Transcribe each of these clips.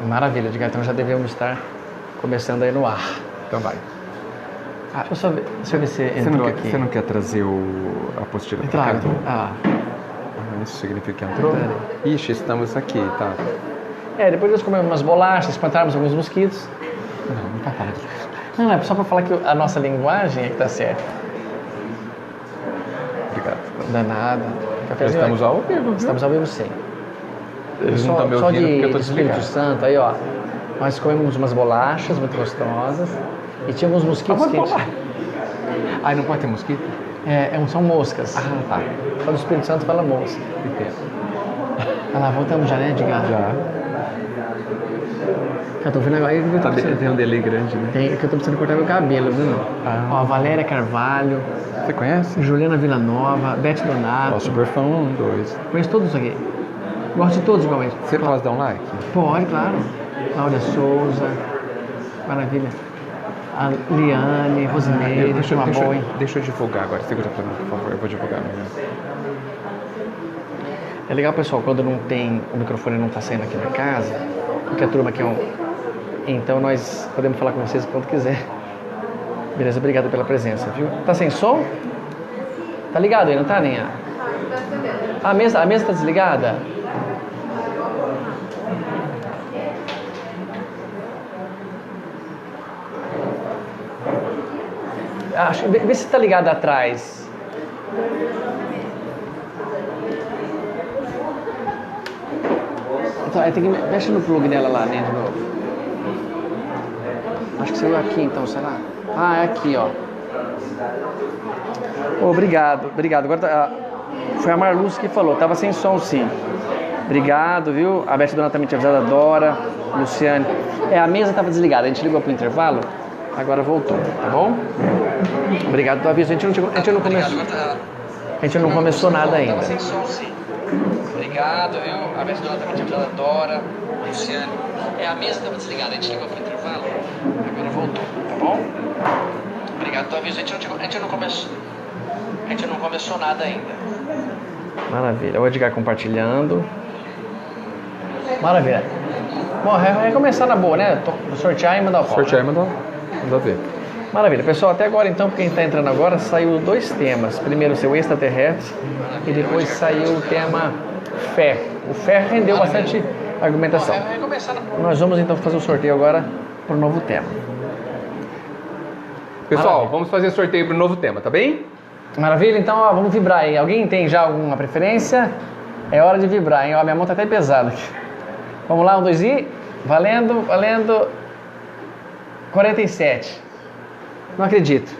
Maravilha, Edgar, então já devemos estar começando aí no ar. Então vai. Deixa eu só ver se você entrou aqui. Você não quer trazer a apostila para cá? Isso significa que entrou? Ixi, estamos aqui, tá? Depois nós comemos umas bolachas, espantarmos alguns mosquitos. Não tá falando disso. Não, é só para falar que a nossa linguagem é que tá certa. Obrigado. Danada. Estamos ao vivo. Estamos ao vivo, sim. Eles não estão me ouvindo porque eu tô Espírito Santo, aí ó, nós comemos umas bolachas muito gostosas e tinha alguns mosquitos quentes. Ai, não pode ter mosquito? São moscas. Ah, tá. Só do Espírito Santo fala mosca. Que pena. Olha lá, voltamos já, né, Edgar? Já. Eu tô vendo agora. Tem um delay grande, né? Tem, que eu tô precisando cortar meu cabelo, viu? Ó, Valéria Carvalho. Você conhece? Juliana Villanova, Beth Donato. Ó, super fã 1, 2. Conheço todos aqui. Gosto de todos igualmente. Você pode dar um like? Pode, claro. Cláudia Souza. Maravilha. A Liane, Rosineire, deixa eu divulgar agora. Segura pra mim, por favor. Eu vou divulgar mesmo. É legal, pessoal, quando não tem, o microfone não está saindo aqui na casa, porque a turma aqui Então nós podemos falar com vocês quando quiser. Beleza, obrigado pela presença, viu? Tá sem som? Tá ligado aí, não tá, Ninha? A mesa tá desligada? Vê se tá ligado atrás. Então, tem que mexe no plug dela lá, né, de novo. Acho que saiu aqui, então, será? É aqui, ó. Obrigado. Agora foi a Marluz que falou, tava sem som, sim. Obrigado, viu? A Beth Dona também tinha avisado, a Dora, Luciane. A mesa tava desligada, a gente ligou pro intervalo, agora voltou, tá bom? Obrigado pelo aviso, a gente não começou nada ainda. Tava sem som, sim. Obrigado, viu? A Beth Dona também tinha avisado, a Dora, Luciane. A mesa tava desligada, a gente ligou pro intervalo, agora voltou, tá bom? Obrigado pelo aviso, a gente não começou nada ainda. Maravilha, o Edgar compartilhando. Maravilha. Bom, vai começar na boa, né? Sortear e mandar o pau. Sortear e mandar ver. Maravilha, pessoal, até agora então, quem está entrando agora, saiu 2 temas. Primeiro o seu extraterrestre e depois saiu o tema fé. O fé rendeu bastante argumentação. Nós vamos então fazer o sorteio agora para o novo tema. Pessoal, vamos fazer sorteio para o novo tema, tá bem? Maravilha, então vamos vibrar aí. Alguém tem já alguma preferência? É hora de vibrar, hein? Minha mão tá até pesada aqui. Vamos lá, 1, 2 e... Valendo. 47. Não acredito.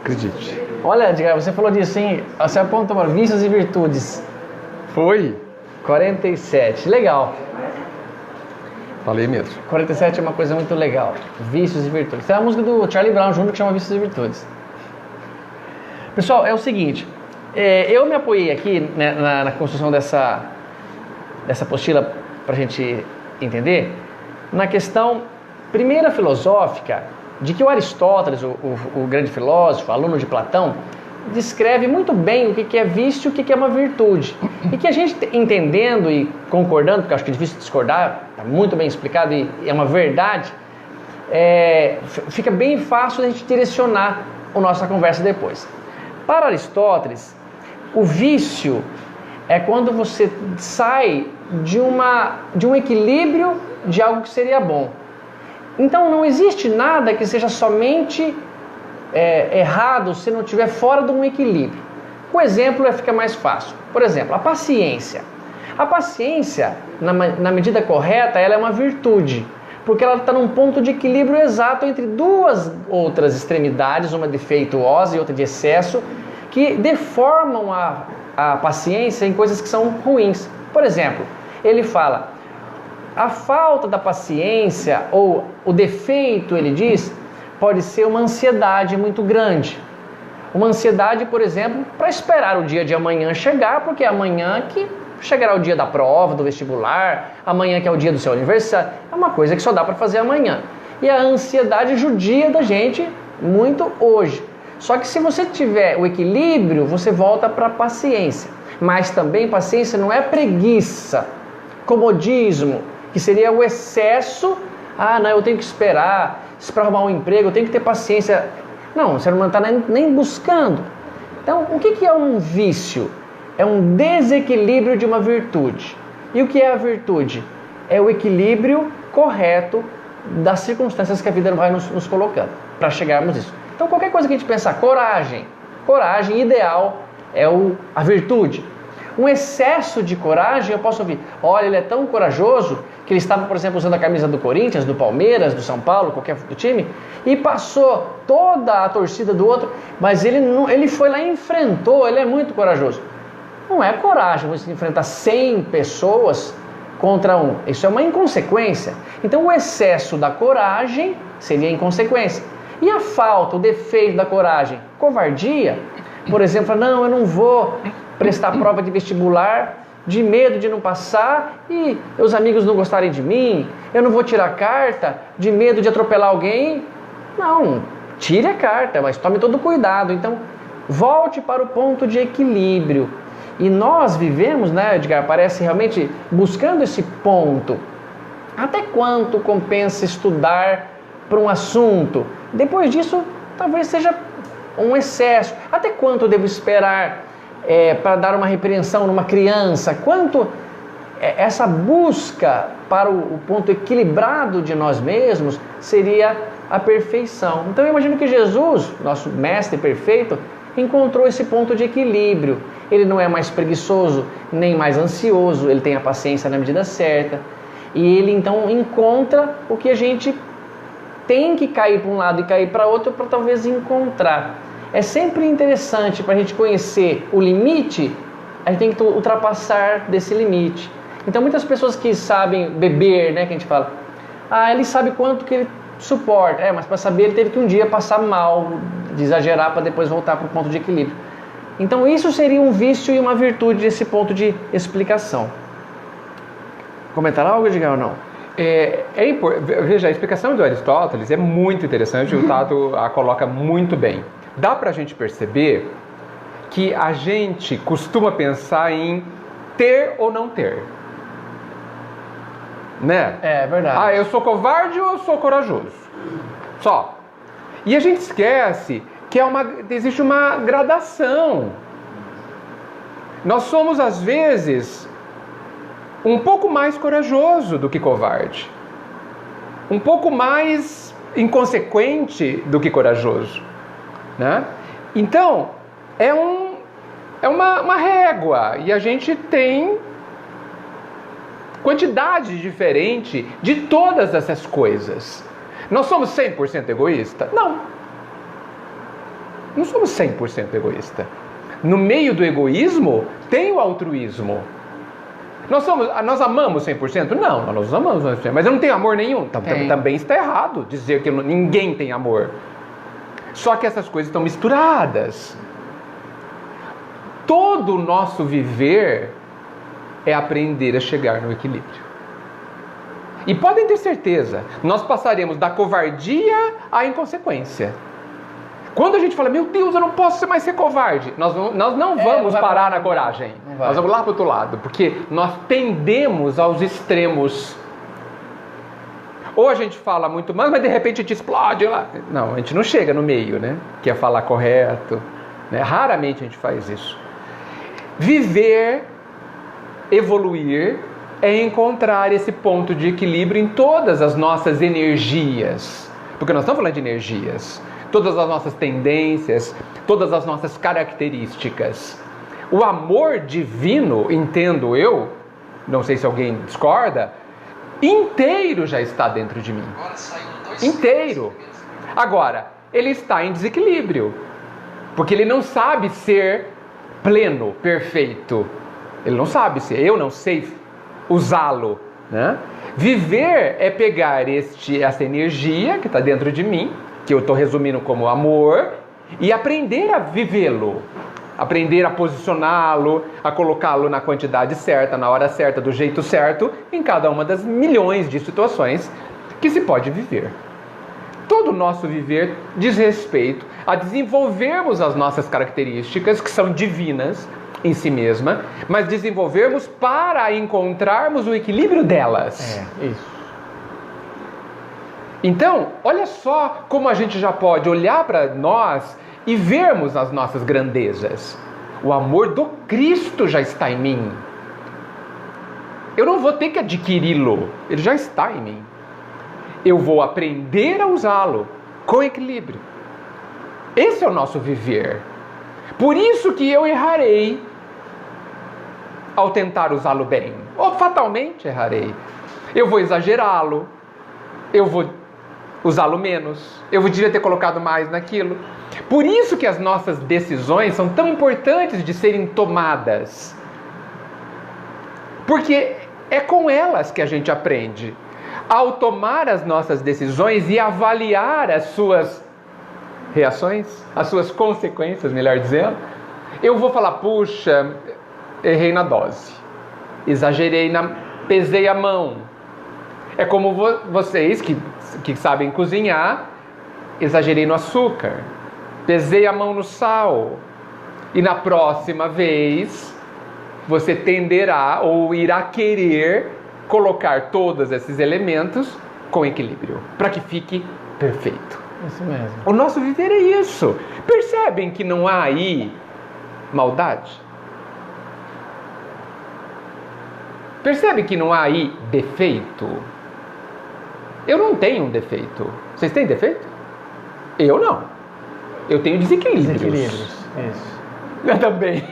Acredite. Olha, Edgar, você falou disso, hein? Você aponta para vícios e virtudes. Foi? 47. Legal. Falei mesmo. 47 é uma coisa muito legal. Vícios e virtudes. Tem a música do Charlie Brown Jr. que chama Vícios e Virtudes. Pessoal, é o seguinte. Eu me apoiei aqui, né, na construção dessa apostila para a gente entender, na questão primeira filosófica de que o Aristóteles, o grande filósofo, aluno de Platão, descreve muito bem o que é vício e o que é uma virtude. E que a gente entendendo e concordando, porque eu acho que é difícil discordar, está muito bem explicado e é uma verdade, fica bem fácil a gente direcionar a nossa conversa depois. Para Aristóteles, o vício é quando você sai de um equilíbrio de algo que seria bom. Então não existe nada que seja somente errado se não estiver fora de um equilíbrio. O exemplo fica mais fácil. Por exemplo, a paciência. A paciência, na medida correta, ela é uma virtude, porque ela está num ponto de equilíbrio exato entre duas outras extremidades, uma defeituosa e outra de excesso, que deformam a paciência em coisas que são ruins. Por exemplo, ele fala, a falta da paciência, ou o defeito, ele diz, pode ser uma ansiedade muito grande. Uma ansiedade, por exemplo, para esperar o dia de amanhã chegar, porque é amanhã que chegará o dia da prova, do vestibular, amanhã que é o dia do seu aniversário. É uma coisa que só dá para fazer amanhã. E a ansiedade judia da gente muito hoje. Só que se você tiver o equilíbrio, você volta para a paciência. Mas também paciência não é preguiça, comodismo, que seria o excesso. Ah, não, eu tenho que esperar, se para arrumar um emprego, eu tenho que ter paciência. Não, você não está nem buscando. Então, o que é um vício? É um desequilíbrio de uma virtude. E o que é a virtude? É o equilíbrio correto das circunstâncias que a vida vai nos colocando, para chegarmos a isso. Então, qualquer coisa que a gente pensar, coragem ideal é a virtude. Um excesso de coragem, eu posso ouvir, olha, ele é tão corajoso que ele estava, por exemplo, usando a camisa do Corinthians, do Palmeiras, do São Paulo, qualquer time, e passou toda a torcida do outro, mas ele foi lá e enfrentou, ele é muito corajoso. Não é coragem você enfrentar 100 pessoas contra um, isso é uma inconsequência. Então o excesso da coragem seria inconsequência. E a falta, o defeito da coragem? Covardia. Por exemplo, não, eu não vou prestar prova de vestibular de medo de não passar e os amigos não gostarem de mim. Eu não vou tirar carta de medo de atropelar alguém. Não, tire a carta, mas tome todo cuidado. Então, volte para o ponto de equilíbrio. E nós vivemos, né, Edgar, parece realmente buscando esse ponto. Até quanto compensa estudar para um assunto? Depois disso, talvez seja um excesso. Até quanto eu devo esperar para dar uma repreensão numa criança? Quanto essa busca para o ponto equilibrado de nós mesmos seria a perfeição. Então eu imagino que Jesus, nosso mestre perfeito, encontrou esse ponto de equilíbrio. Ele não é mais preguiçoso, nem mais ansioso, ele tem a paciência na medida certa. E ele então encontra o que a gente tem que cair para um lado e cair para outro para talvez encontrar. É sempre interessante para a gente conhecer o limite, a gente tem que ultrapassar desse limite. Então muitas pessoas que sabem beber, né, que a gente fala, ele sabe quanto que ele suporta, mas para saber ele teve que um dia passar mal, de exagerar para depois voltar para o ponto de equilíbrio. Então isso seria um vício e uma virtude desse ponto de explicação. Comentar algo, Edgar, ou não? Veja, a explicação do Aristóteles é muito interessante, o Tato a coloca muito bem. Dá para a gente perceber que a gente costuma pensar em ter ou não ter. Né? É verdade. Eu sou covarde ou eu sou corajoso? Só. E a gente esquece que existe uma gradação. Nós somos, às vezes, um pouco mais corajoso do que covarde. Um pouco mais inconsequente do que corajoso. Né? Então, é uma régua. E a gente tem quantidade diferente de todas essas coisas. Nós somos 100% egoístas? Não. Não somos 100% egoístas. No meio do egoísmo, tem o altruísmo. Nós amamos 100%? Não, nós amamos 100%. Mas eu não tenho amor nenhum. Também está errado dizer que ninguém tem amor. Só que essas coisas estão misturadas. Todo o nosso viver é aprender a chegar no equilíbrio. E podem ter certeza, nós passaremos da covardia à inconsequência. Quando a gente fala, meu Deus, eu não posso mais ser covarde, nós não vamos parar na coragem. Nós vamos lá para o outro lado, porque nós tendemos aos extremos. Ou a gente fala muito mais, mas de repente a gente explode lá. Não, a gente não chega no meio, né? Que é falar correto. Né? Raramente a gente faz isso. Viver, evoluir, é encontrar esse ponto de equilíbrio em todas as nossas energias. Porque nós estamos falando de energias. Todas as nossas tendências, todas as nossas características. O amor divino, entendo eu, não sei se alguém discorda, inteiro já está dentro de mim. Inteiro. Agora, ele está em desequilíbrio. Porque ele não sabe ser pleno, perfeito. Ele não sabe ser, eu não sei usá-lo. Né? Viver é pegar essa energia que está dentro de mim, que eu estou resumindo como amor, e aprender a vivê-lo. Aprender a posicioná-lo, a colocá-lo na quantidade certa, na hora certa, do jeito certo, em cada uma das milhões de situações que se pode viver. todo o nosso viver diz respeito a desenvolvermos as nossas características, que são divinas em si mesma, mas desenvolvermos para encontrarmos o equilíbrio delas. Isso. Então, olha só como a gente já pode olhar para nós e vermos as nossas grandezas. O amor do Cristo já está em mim. Eu não vou ter que adquiri-lo, ele já está em mim. Eu vou aprender a usá-lo com equilíbrio. Esse é o nosso viver. Por isso que eu errarei ao tentar usá-lo bem. Ou fatalmente errarei. Eu vou exagerá-lo. Eu vou usá-lo menos. Eu devia ter colocado mais naquilo. Por isso que as nossas decisões são tão importantes de serem tomadas. Porque é com elas que a gente aprende. Ao tomar as nossas decisões e avaliar as suas reações, as suas consequências, melhor dizendo, eu vou falar, puxa, errei na dose, exagerei, pesei a mão. É como vocês que sabem cozinhar, exagerei no açúcar, pesei a mão no sal. E na próxima vez, você tenderá ou irá querer colocar todos esses elementos com equilíbrio, para que fique perfeito. Isso mesmo. O nosso viver é isso. Percebem que não há aí maldade? Percebem que não há aí defeito? Eu não tenho um defeito. Vocês têm defeito? Eu não. Eu tenho desequilíbrios. Isso. Eu também.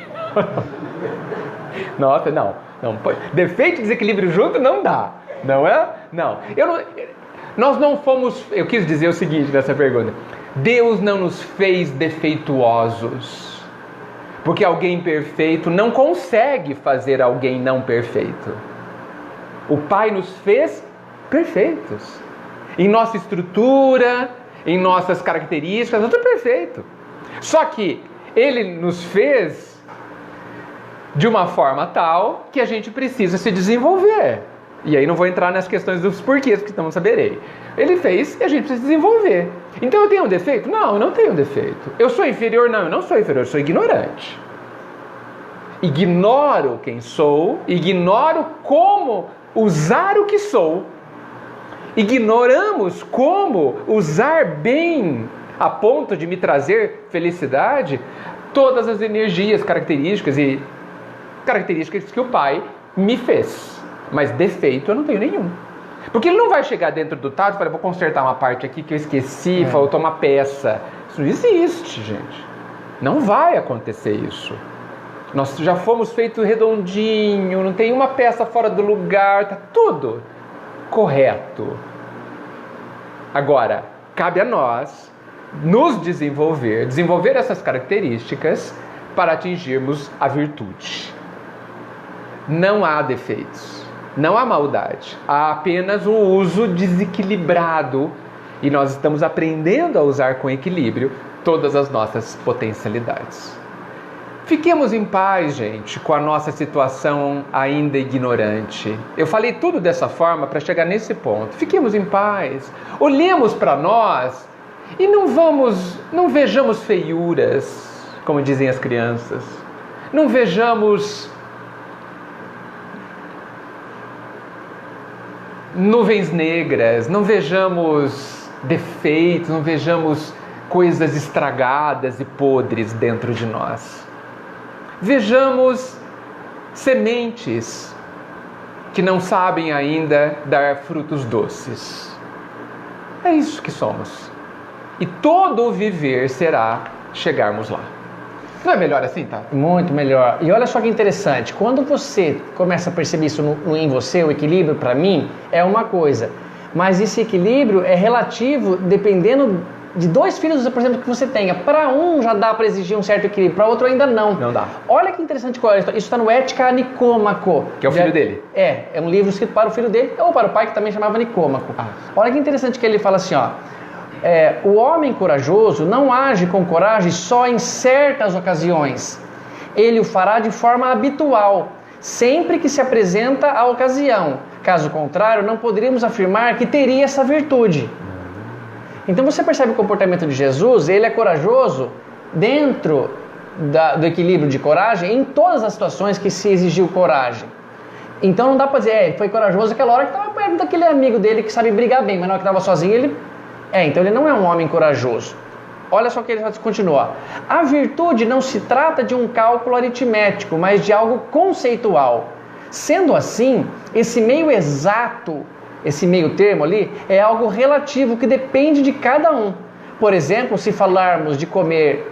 Nossa, não. Defeito e desequilíbrio junto não dá. Não é? Não. Nós não fomos... Eu quis dizer o seguinte nessa pergunta. Deus não nos fez defeituosos. Porque alguém perfeito não consegue fazer alguém não perfeito. O Pai nos fez perfeitos. Em nossa estrutura, em nossas características, tudo perfeito. Só que Ele nos fez de uma forma tal que a gente precisa se desenvolver. E aí não vou entrar nas questões dos porquês, porque não saberei. Ele fez e a gente precisa desenvolver. Então eu tenho um defeito? Não, eu não tenho defeito. Eu sou inferior? Não, eu não sou inferior, eu sou ignorante. Ignoro quem sou, ignoro como usar o que sou. Ignoramos como usar bem, a ponto de me trazer felicidade, todas as energias, características que o Pai me fez. Mas defeito eu não tenho nenhum. Porque ele não vai chegar dentro do tato e falar, vou consertar uma parte aqui que eu esqueci, faltou uma peça. Isso não existe, gente. Não vai acontecer isso. Nós já fomos feitos redondinho, não tem uma peça fora do lugar, tá tudo correto. Agora, cabe a nós nos desenvolver essas características para atingirmos a virtude. Não há defeitos, não há maldade, há apenas um uso desequilibrado e nós estamos aprendendo a usar com equilíbrio todas as nossas potencialidades. Fiquemos em paz, gente, com a nossa situação ainda ignorante. Eu falei tudo dessa forma para chegar nesse ponto. Fiquemos em paz, olhemos para nós e não vejamos feiuras, como dizem as crianças. Não vejamos nuvens negras, não vejamos defeitos, não vejamos coisas estragadas e podres dentro de nós. Vejamos sementes que não sabem ainda dar frutos doces. É isso que somos. E todo o viver será chegarmos lá. Não é melhor assim, tá? Muito melhor. E olha só que interessante, quando você começa a perceber isso em você, o equilíbrio para mim é uma coisa, mas esse equilíbrio é relativo dependendo de dois filhos, por exemplo, que você tenha. Para um já dá para exigir um certo equilíbrio, para outro ainda não. Não dá. Olha que interessante, isso está no Ética Nicômaco. Que é o filho dele. É um livro escrito para o filho dele, ou para o pai, que também chamava Nicômaco. Olha que interessante que ele fala assim, ó. O homem corajoso não age com coragem só em certas ocasiões. Ele o fará de forma habitual, sempre que se apresenta a ocasião. Caso contrário, não poderíamos afirmar que teria essa virtude. Então você percebe o comportamento de Jesus, ele é corajoso dentro do equilíbrio de coragem em todas as situações que se exigiu coragem. Então não dá para dizer, ele foi corajoso aquela hora que estava perto daquele amigo dele que sabe brigar bem, mas na hora que estava sozinho ele... então ele não é um homem corajoso. Olha só que ele vai continuar. A virtude não se trata de um cálculo aritmético, mas de algo conceitual. Sendo assim, esse meio exato, esse meio termo ali, é algo relativo que depende de cada um. Por exemplo, se falarmos de comer,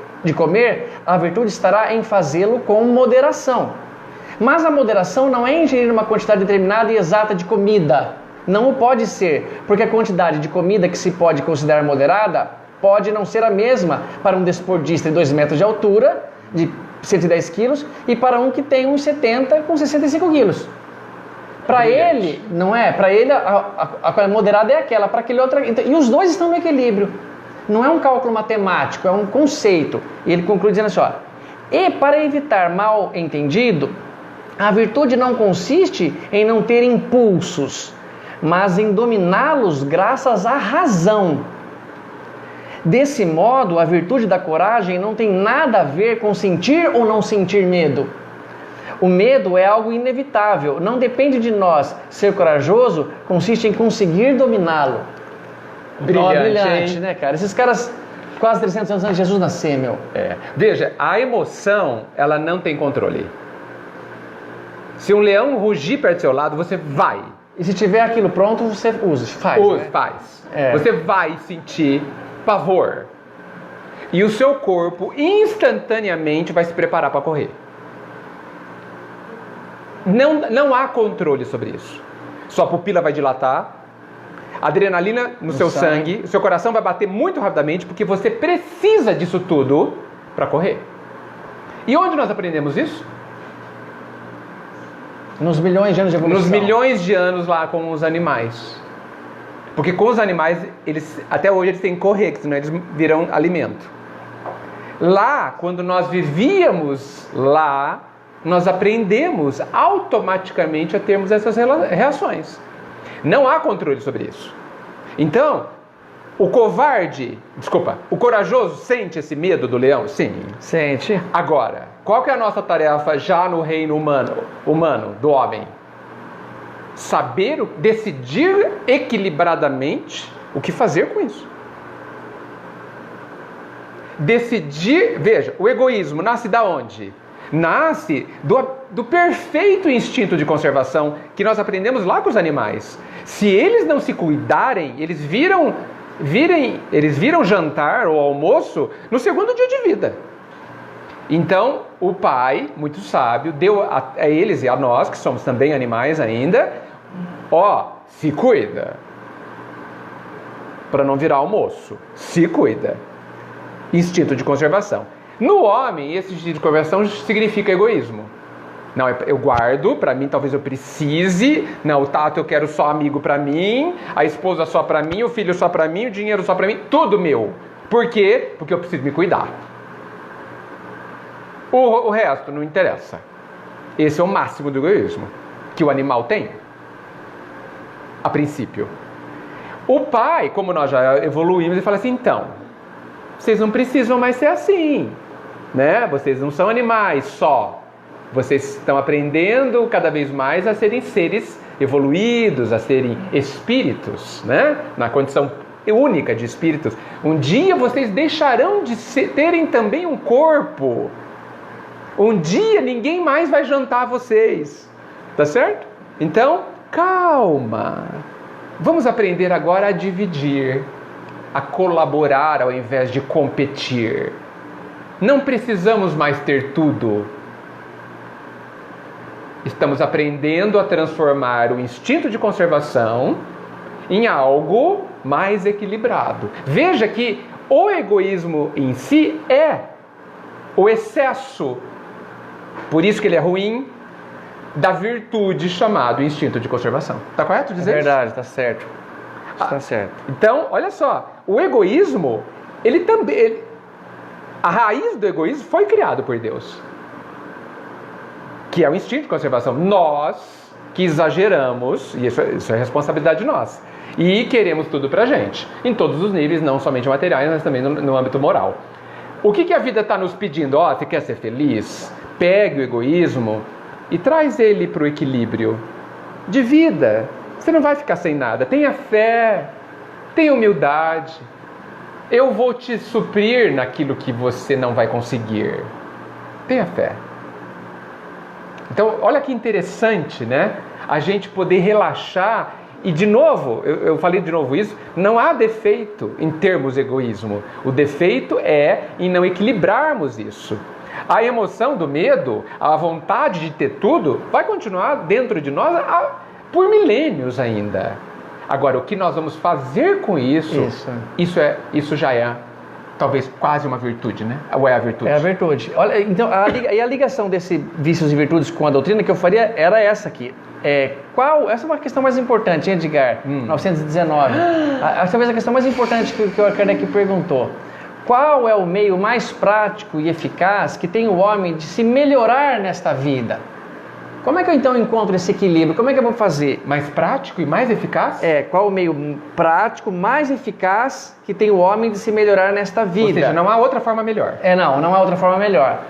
a virtude estará em fazê-lo com moderação. Mas a moderação não é ingerir uma quantidade determinada e exata de comida. Não o pode ser, porque a quantidade de comida que se pode considerar moderada pode não ser a mesma para um desportista de 2 metros de altura, de 110 quilos, e para um que tem uns 70 com 65 quilos. Para ele, não é? Para ele, a moderada é aquela, para aquele outro... E os dois estão no equilíbrio. Não é um cálculo matemático, é um conceito. E ele conclui dizendo assim, ó, e para evitar mal entendido, a virtude não consiste em não ter impulsos, mas em dominá-los graças à razão. Desse modo, a virtude da coragem não tem nada a ver com sentir ou não sentir medo. O medo é algo inevitável, não depende de nós. Ser corajoso consiste em conseguir dominá-lo. Brilhante, né, cara? Esses caras, quase 300 anos antes de Jesus nascer, meu. Veja, a emoção, ela não tem controle. Se um leão rugir perto do seu lado, você vai. E se tiver aquilo pronto, você faz. Faz. Você vai sentir pavor. E o seu corpo instantaneamente vai se preparar para correr. Não há controle sobre isso. Sua pupila vai dilatar, adrenalina no seu sangue, o seu coração vai bater muito rapidamente, porque você precisa disso tudo para correr. E onde nós aprendemos isso? Nos milhões de anos de evolução. Nos milhões de anos lá com os animais. Porque com os animais, até hoje eles têm que correr, senão eles virão alimento. Lá, quando nós vivíamos lá, nós aprendemos automaticamente a termos essas reações. Não há controle sobre isso. Então, o corajoso sente esse medo do leão? Sim. Sente. Agora, qual que é a nossa tarefa já no reino humano do homem? Decidir equilibradamente o que fazer com isso. Veja, o egoísmo nasce da onde? Nasce do perfeito instinto de conservação que nós aprendemos lá com os animais. Se eles não se cuidarem, eles viram jantar ou almoço no segundo dia de vida. Então, o pai, muito sábio, deu a eles e a nós, que somos também animais ainda, se cuida, para não virar almoço. Se cuida. Instinto de conservação. No homem, esse instinto de conservação significa egoísmo. Não, eu guardo, para mim talvez eu precise. Não, o tato eu quero só amigo para mim, a esposa só para mim, o filho só para mim, o dinheiro só para mim, tudo meu. Por quê? Porque eu preciso me cuidar. O resto não interessa. Esse é o máximo do egoísmo que o animal tem, a princípio. O pai, como nós já evoluímos, ele fala assim, então, vocês não precisam mais ser assim, né? Vocês não são animais só. Vocês estão aprendendo cada vez mais a serem seres evoluídos, a serem espíritos, né? Na condição única de espíritos. Um dia vocês deixarão de terem também um corpo. Um dia ninguém mais vai jantar vocês. Tá certo? Então, calma. Vamos aprender agora a dividir, a colaborar ao invés de competir. Não precisamos mais ter tudo. Estamos aprendendo a transformar o instinto de conservação em algo mais equilibrado. Veja que o egoísmo em si é o excesso, por isso que ele é ruim, da virtude chamado instinto de conservação. Está correto dizer isso? É verdade, está certo. Está certo. Então, olha só, o egoísmo, a raiz do egoísmo foi criado por Deus, que é o instinto de conservação. Nós que exageramos, e isso é responsabilidade nossa, E queremos tudo pra gente, em todos os níveis, não somente materiais, mas também no âmbito moral. O que a vida está nos pedindo? Você quer ser feliz? Pegue o egoísmo e traz ele para o equilíbrio de vida. Você não vai ficar sem nada. Tenha fé, tenha humildade. Eu vou te suprir naquilo que você não vai conseguir. Tenha fé. Então, olha que interessante, né? A gente poder relaxar. E de novo, eu falei de novo isso, não há defeito em termos egoísmo. O defeito é em não equilibrarmos isso. A emoção do medo, a vontade de ter tudo, vai continuar dentro de nós por milênios ainda. Agora, o que nós vamos fazer com isso, isso já é talvez quase uma virtude, né? Ou é a virtude? É a virtude. Olha, então, a ligação desse vícios e virtudes com a doutrina que eu faria era essa aqui. Essa é uma questão mais importante, Edgar, 919. Talvez a questão mais importante que o Kardec perguntou. Qual é o meio mais prático e eficaz que tem o homem de se melhorar nesta vida? Como é que eu então encontro esse equilíbrio? Como é que eu vou fazer? Mais prático e mais eficaz? Qual o meio prático, mais eficaz que tem o homem de se melhorar nesta vida? Ou seja, não há outra forma melhor. Não há outra forma melhor.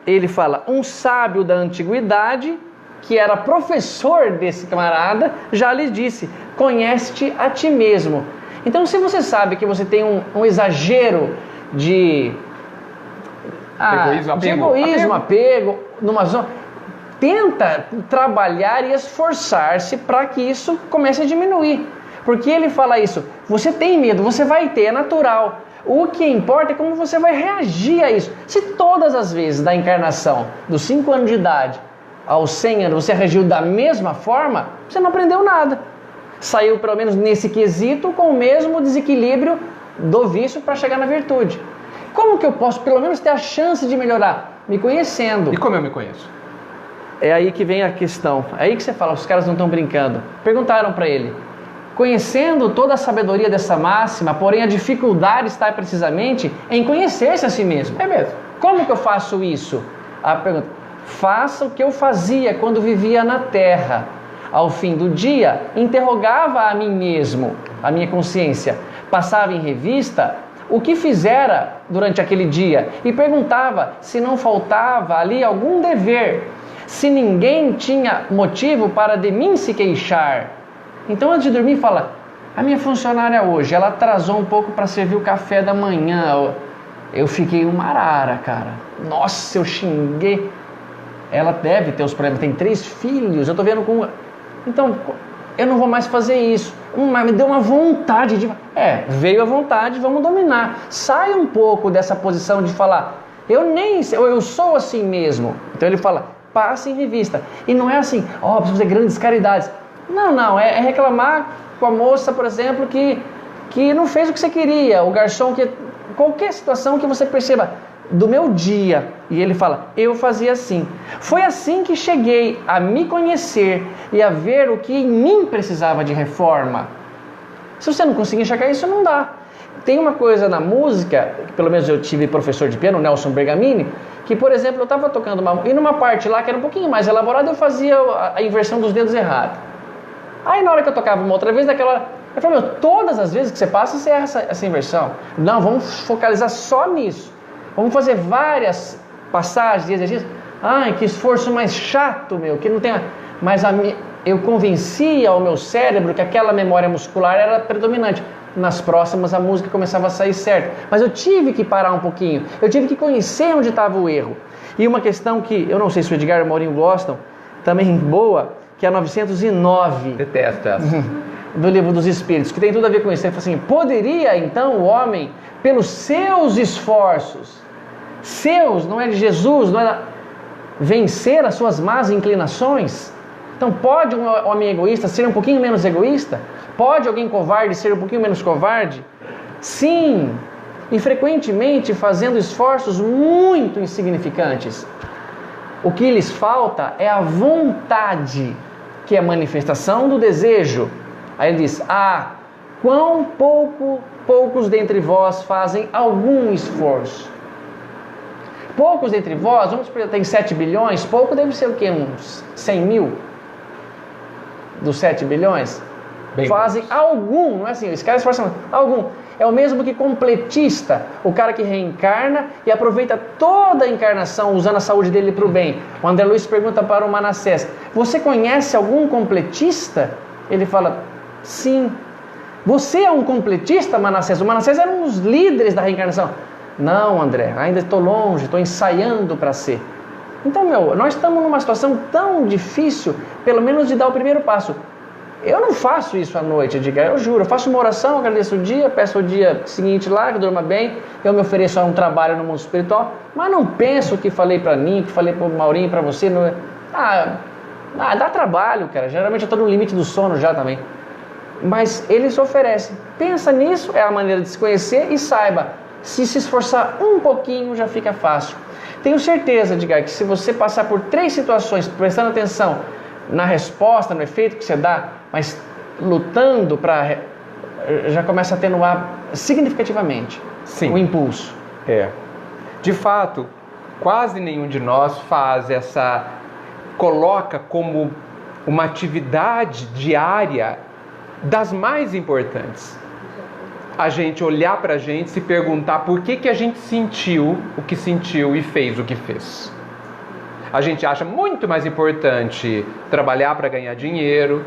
Ele fala, um sábio da antiguidade, que era professor desse camarada, já lhe disse, conhece-te a ti mesmo. Então, se você sabe que você tem um exagero de egoísmo, apego, numa zona, tenta trabalhar e esforçar-se para que isso comece a diminuir. Porque ele fala isso, você tem medo, você vai ter, é natural. O que importa é como você vai reagir a isso. Se todas as vezes da encarnação, dos 5 anos de idade aos 100 anos, você reagiu da mesma forma, você não aprendeu nada. Saiu, pelo menos nesse quesito, com o mesmo desequilíbrio do vício para chegar na virtude. Como que eu posso, pelo menos, ter a chance de melhorar? Me conhecendo. E como eu me conheço? É aí que vem a questão. É aí que você fala, os caras não estão brincando. Perguntaram para ele, conhecendo toda a sabedoria dessa máxima, porém a dificuldade está precisamente em conhecer-se a si mesmo. É mesmo. Como que eu faço isso? A pergunta, faça o que eu fazia quando vivia na terra. Ao fim do dia, interrogava a mim mesmo, a minha consciência, passava em revista o que fizera durante aquele dia e perguntava se não faltava ali algum dever, se ninguém tinha motivo para de mim se queixar. Então, antes de dormir, fala, a minha funcionária hoje, ela atrasou um pouco para servir o café da manhã, eu fiquei uma arara, cara. Nossa, eu xinguei. Ela deve ter os problemas, tem 3 filhos, eu tô vendo com... Então, eu não vou mais fazer isso. Mas me deu uma vontade de... veio a vontade, vamos dominar. Sai um pouco dessa posição de falar, eu sou assim mesmo. Então ele fala, passe em revista. E não é assim, preciso fazer grandes caridades. Não, é reclamar com a moça, por exemplo, que não fez o que você queria. O garçom, qualquer situação que você perceba do meu dia, e ele fala, eu fazia assim. Foi assim que cheguei a me conhecer e a ver o que em mim precisava de reforma. Se você não conseguir enxergar isso, não dá. Tem uma coisa na música, pelo menos eu tive professor de piano, Nelson Bergamini, que, por exemplo, eu estava tocando e numa parte lá que era um pouquinho mais elaborada, eu fazia a inversão dos dedos errado. Aí na hora que eu tocava uma outra vez, eu falei, todas as vezes que você passa, você erra essa inversão. Não, vamos focalizar só nisso. Vamos fazer várias passagens de exercício. Ai, que esforço mais chato, que não tem... Mas eu convencia ao meu cérebro que aquela memória muscular era predominante. Nas próximas a música começava a sair certo. Mas eu tive que parar um pouquinho. Eu tive que conhecer onde estava o erro. E uma questão que eu não sei se o Edgar e o Maurinho gostam, também boa, que é a 909. Detesto essa. Do Livro dos Espíritos, que tem tudo a ver com isso. Ele fala assim, poderia então o homem, pelos seus esforços, não é de Jesus, não é vencer as suas más inclinações? Então pode um homem egoísta ser um pouquinho menos egoísta? Pode alguém covarde ser um pouquinho menos covarde? Sim, e frequentemente fazendo esforços muito insignificantes. O que lhes falta é a vontade, que é a manifestação do desejo. Aí ele diz, quão poucos dentre vós fazem algum esforço. Poucos dentre vós, vamos supor, tem 7 bilhões, pouco deve ser o quê? Uns 100 mil? Dos 7 bilhões? fazem algum, não é assim, esse cara esforça muito, algum. É o mesmo que completista, o cara que reencarna e aproveita toda a encarnação usando a saúde dele para o bem. O André Luiz pergunta para o Manassés: você conhece algum completista? Ele fala: sim. Você é um completista, Manassés? O Manassés era um dos líderes da reencarnação. Não, André, ainda estou longe, estou ensaiando para ser. Então, nós estamos numa situação tão difícil, pelo menos de dar o primeiro passo. Eu não faço isso à noite, Edgar, eu juro. Eu faço uma oração, agradeço o dia, peço o dia seguinte lá, que durma bem. Eu me ofereço a um trabalho no mundo espiritual, mas não penso o que falei para mim, que falei para o Maurinho, para você. Não... dá trabalho, cara. Geralmente eu estou no limite do sono já também. Mas ele se oferece. Pensa nisso, é a maneira de se conhecer e saiba, se esforçar um pouquinho já fica fácil. Tenho certeza, Edgar, que se você passar por 3 situações, prestando atenção na resposta, no efeito que você dá, mas lutando para... já começa a atenuar significativamente Sim. o impulso. De fato, quase nenhum de nós coloca como uma atividade diária das mais importantes. A gente olhar para a gente, se perguntar por que a gente sentiu o que sentiu e fez o que fez. A gente acha muito mais importante trabalhar para ganhar dinheiro,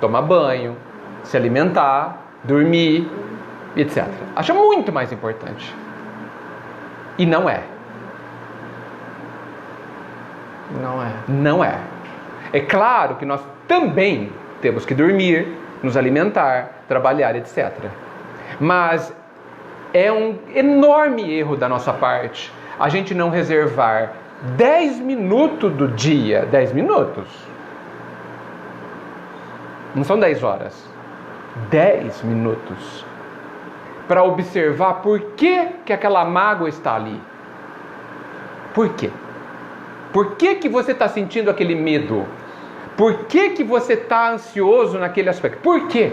tomar banho, se alimentar, dormir, etc. Acha muito mais importante. E não é. Não é. É claro que nós também temos que dormir, nos alimentar, trabalhar, etc. Mas é um enorme erro da nossa parte a gente não reservar 10 minutos do dia, 10 minutos. Não são 10 horas. 10 minutos. Para observar por que aquela mágoa está ali. Por quê? Por que você está sentindo aquele medo? Por que você está ansioso naquele aspecto? Por quê?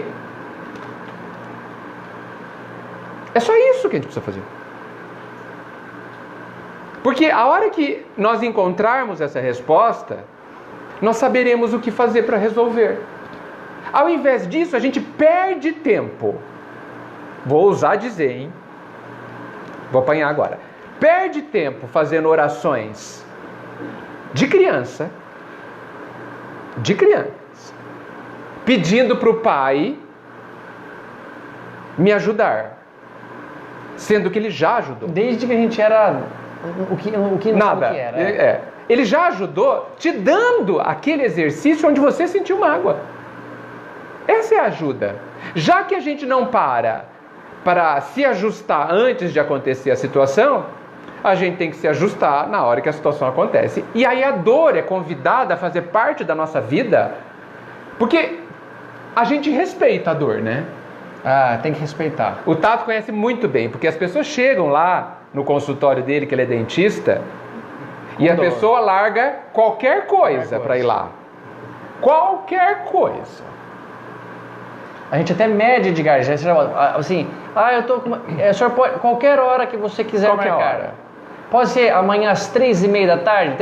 É só isso que a gente precisa fazer. Porque a hora que nós encontrarmos essa resposta, nós saberemos o que fazer para resolver. Ao invés disso, a gente perde tempo. Vou ousar dizer, hein? Vou apanhar agora. Perde tempo fazendo orações de criança, pedindo para o pai me ajudar, sendo que ele já ajudou. Desde que a gente era o que não nada. Sabe o que era. Ele já ajudou te dando aquele exercício onde você sentiu mágoa. Essa é a ajuda. Já que a gente não para se ajustar antes de acontecer a situação, a gente tem que se ajustar na hora que a situação acontece. E aí a dor é convidada a fazer parte da nossa vida, porque a gente respeita a dor, né? Tem que respeitar. O Tato conhece muito bem, porque as pessoas chegam lá no consultório dele, que ele é dentista, e a pessoa larga qualquer coisa para ir lá. Qualquer coisa. A gente até mede, Edgar, assim, eu tô com... o senhor pode, qualquer hora que você quiser Qualquer marcar. hora. Pode ser amanhã às 3h30 da tarde?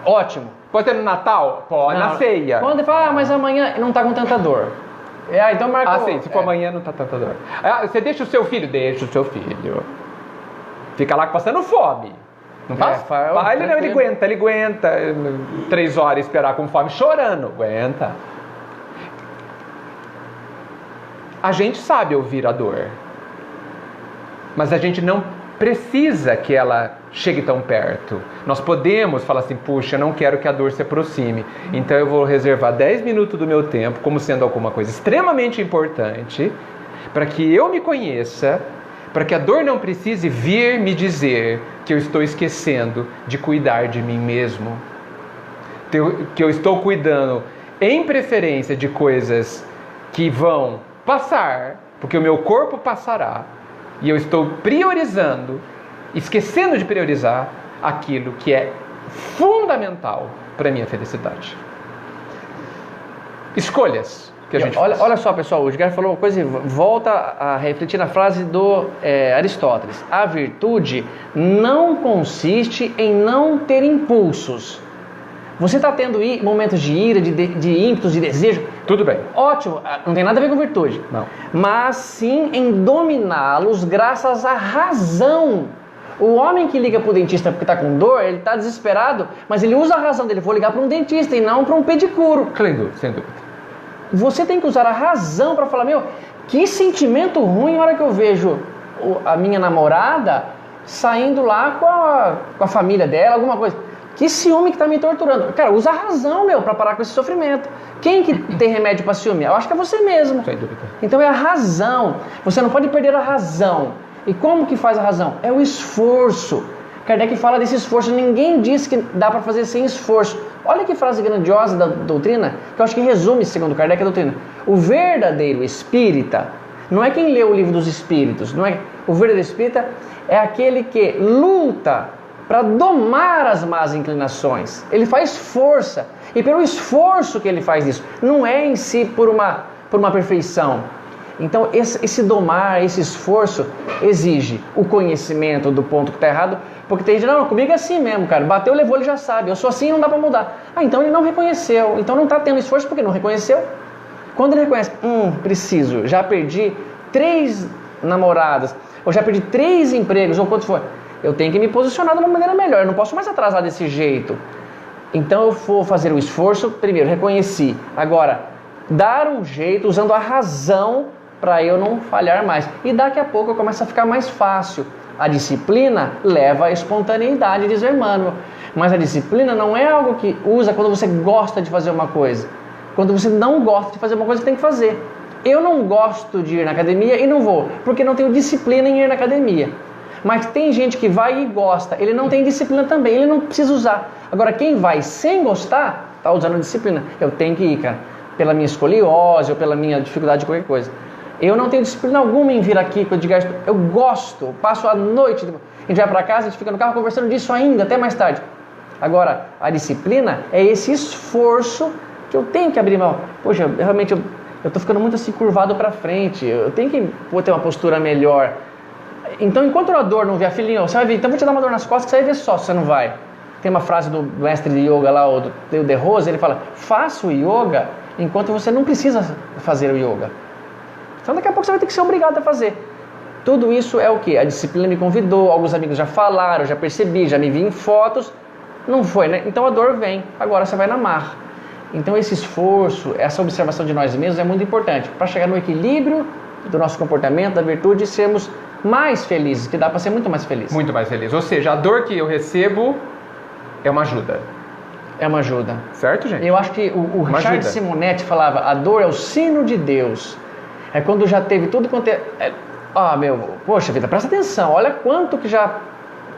Ótimo. Pode ser no Natal? Pode, na ceia. Quando ele fala, mas amanhã não tá com tanta dor. Então marca. Sim, se for amanhã não tá tanta dor. Você deixa o seu filho? Deixa o seu filho. Fica lá passando fome. Não faz? Ele aguenta 3 horas esperar com fome, chorando. Aguenta. A gente sabe ouvir a dor. Mas a gente não precisa que ela chegue tão perto. Nós podemos falar assim, puxa, eu não quero que a dor se aproxime. Então eu vou reservar 10 minutos do meu tempo como sendo alguma coisa extremamente importante para que eu me conheça, para que a dor não precise vir me dizer que eu estou esquecendo de cuidar de mim mesmo. Que eu estou cuidando, em preferência, de coisas que vão passar, porque o meu corpo passará, e eu estou priorizando, esquecendo de priorizar aquilo que é fundamental para a minha felicidade. Escolhas que a gente faz. Olha só, pessoal, o Edgar falou uma coisa e volta a refletir na frase do Aristóteles. A virtude não consiste em não ter impulsos, Você está tendo momentos de ira, de ímpetos, de desejo? Tudo bem. Ótimo, não tem nada a ver com virtude. Não. Mas sim em dominá-los graças à razão. O homem que liga para o dentista porque está com dor, ele está desesperado, mas ele usa a razão dele. Vou ligar para um dentista e não para um pedicuro. Sem dúvida. Você tem que usar a razão para falar, que sentimento ruim na hora que eu vejo a minha namorada saindo lá com a família dela, alguma coisa. Que ciúme que está me torturando. Cara, usa a razão, para parar com esse sofrimento. Quem que tem remédio para ciúme? Eu acho que é você mesmo. Sem dúvida. Então é a razão. Você não pode perder a razão. E como que faz a razão? É o esforço. Kardec fala desse esforço. Ninguém diz que dá para fazer sem esforço. Olha que frase grandiosa da doutrina, que eu acho que resume, segundo Kardec, a doutrina. O verdadeiro espírita não é quem lê o livro dos espíritos. Não é. O verdadeiro espírita é aquele que luta para domar as más inclinações. Ele faz força. E pelo esforço que ele faz isso, não é em si por uma perfeição. Então esse domar, esse esforço exige o conhecimento do ponto que está errado, porque tem gente, não, comigo é assim mesmo, cara, bateu, levou, ele já sabe, eu sou assim, não dá para mudar. Então ele não reconheceu, então não está tendo esforço porque não reconheceu. Quando ele reconhece, preciso, já perdi 3 namoradas, ou já perdi 3 empregos, ou quanto for, eu tenho que me posicionar de uma maneira melhor, eu não posso mais atrasar desse jeito. Então eu vou fazer o esforço, primeiro, reconheci, agora, dar um jeito, usando a razão, para eu não falhar mais. E daqui a pouco começa a ficar mais fácil. A disciplina leva à espontaneidade, diz o Emmanuel. Mas a disciplina não é algo que usa quando você gosta de fazer uma coisa. Quando você não gosta de fazer uma coisa, que tem que fazer. Eu não gosto de ir na academia e não vou, porque não tenho disciplina em ir na academia. Mas tem gente que vai e gosta, ele não tem disciplina também, ele não precisa usar. Agora, quem vai sem gostar, está usando disciplina. Eu tenho que ir, cara, pela minha escoliose ou pela minha dificuldade de qualquer coisa. Eu não tenho disciplina alguma em vir aqui, eu gosto, passo a noite, a gente vai para casa, a gente fica no carro conversando disso ainda, até mais tarde. Agora, a disciplina é esse esforço que eu tenho que abrir mão. Poxa, realmente eu estou ficando muito assim curvado para frente, eu tenho que ter uma postura melhor. Então, enquanto a dor não vier, filhinho, você vai ver, então vou te dar uma dor nas costas que você vai ver só, se você não vai. Tem uma frase do mestre de yoga lá, o De Rose, ele fala, faça o yoga enquanto você não precisa fazer o yoga. Então daqui a pouco você vai ter que ser obrigado a fazer. Tudo isso é o que? A disciplina me convidou, alguns amigos já falaram, já percebi, já me vi em fotos. Não foi, né? Então a dor vem, agora você vai na marra. Então esse esforço, essa observação de nós mesmos é muito importante para chegar no equilíbrio do nosso comportamento, da virtude e sermos mais felizes, que dá para ser muito mais feliz. Muito mais feliz. Ou seja, a dor que eu recebo é uma ajuda. É uma ajuda. Certo, gente? Eu acho que o Richard Simonetti falava, a dor é o sino de Deus. É quando já teve tudo quanto poxa vida, presta atenção, olha quanto que já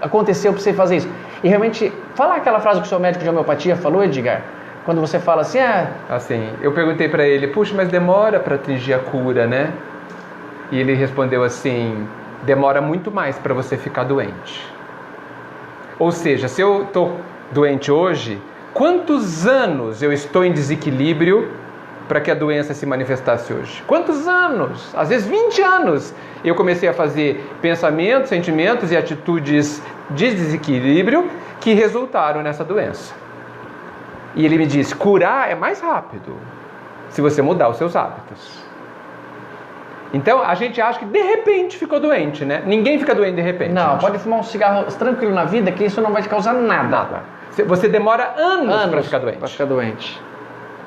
aconteceu para você fazer isso. E realmente, fala aquela frase que o seu médico de homeopatia falou, Edgar, quando você fala assim, Assim, eu perguntei para ele, puxa, mas demora para atingir a cura, né? E ele respondeu assim, demora muito mais para você ficar doente. Ou seja, se eu estou doente hoje, quantos anos eu estou em desequilíbrio para que a doença se manifestasse hoje? Quantos anos? Às vezes 20 anos. Eu comecei a fazer pensamentos, sentimentos e atitudes de desequilíbrio que resultaram nessa doença. E ele me disse, curar é mais rápido se você mudar os seus hábitos. Então, a gente acha que de repente ficou doente, né? Ninguém fica doente de repente. Não, pode fumar um cigarro tranquilo na vida que isso não vai te causar nada. Você demora anos para ficar doente. Para ficar doente.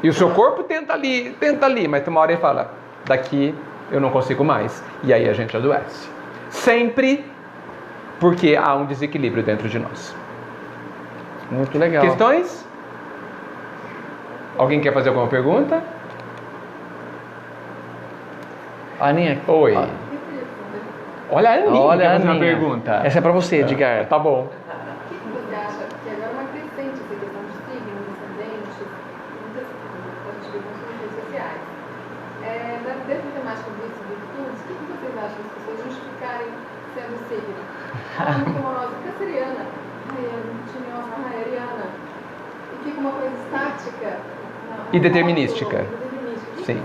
E o seu corpo tenta ali, mas uma hora ele fala, daqui eu não consigo mais. E aí a gente adoece. Sempre porque há um desequilíbrio dentro de nós. Muito legal. Questões? Alguém quer fazer alguma pergunta? Aninha. Oi. Olha a Aninha, olha, fazer uma pergunta. Essa é para você, Edgar. Tá bom. Dentro da temática de virtudes, o que vocês acham das pessoas justificarem sendo signo? Muito amorosa, canceriana, ariana, e fica uma coisa estática e determinística. Sim.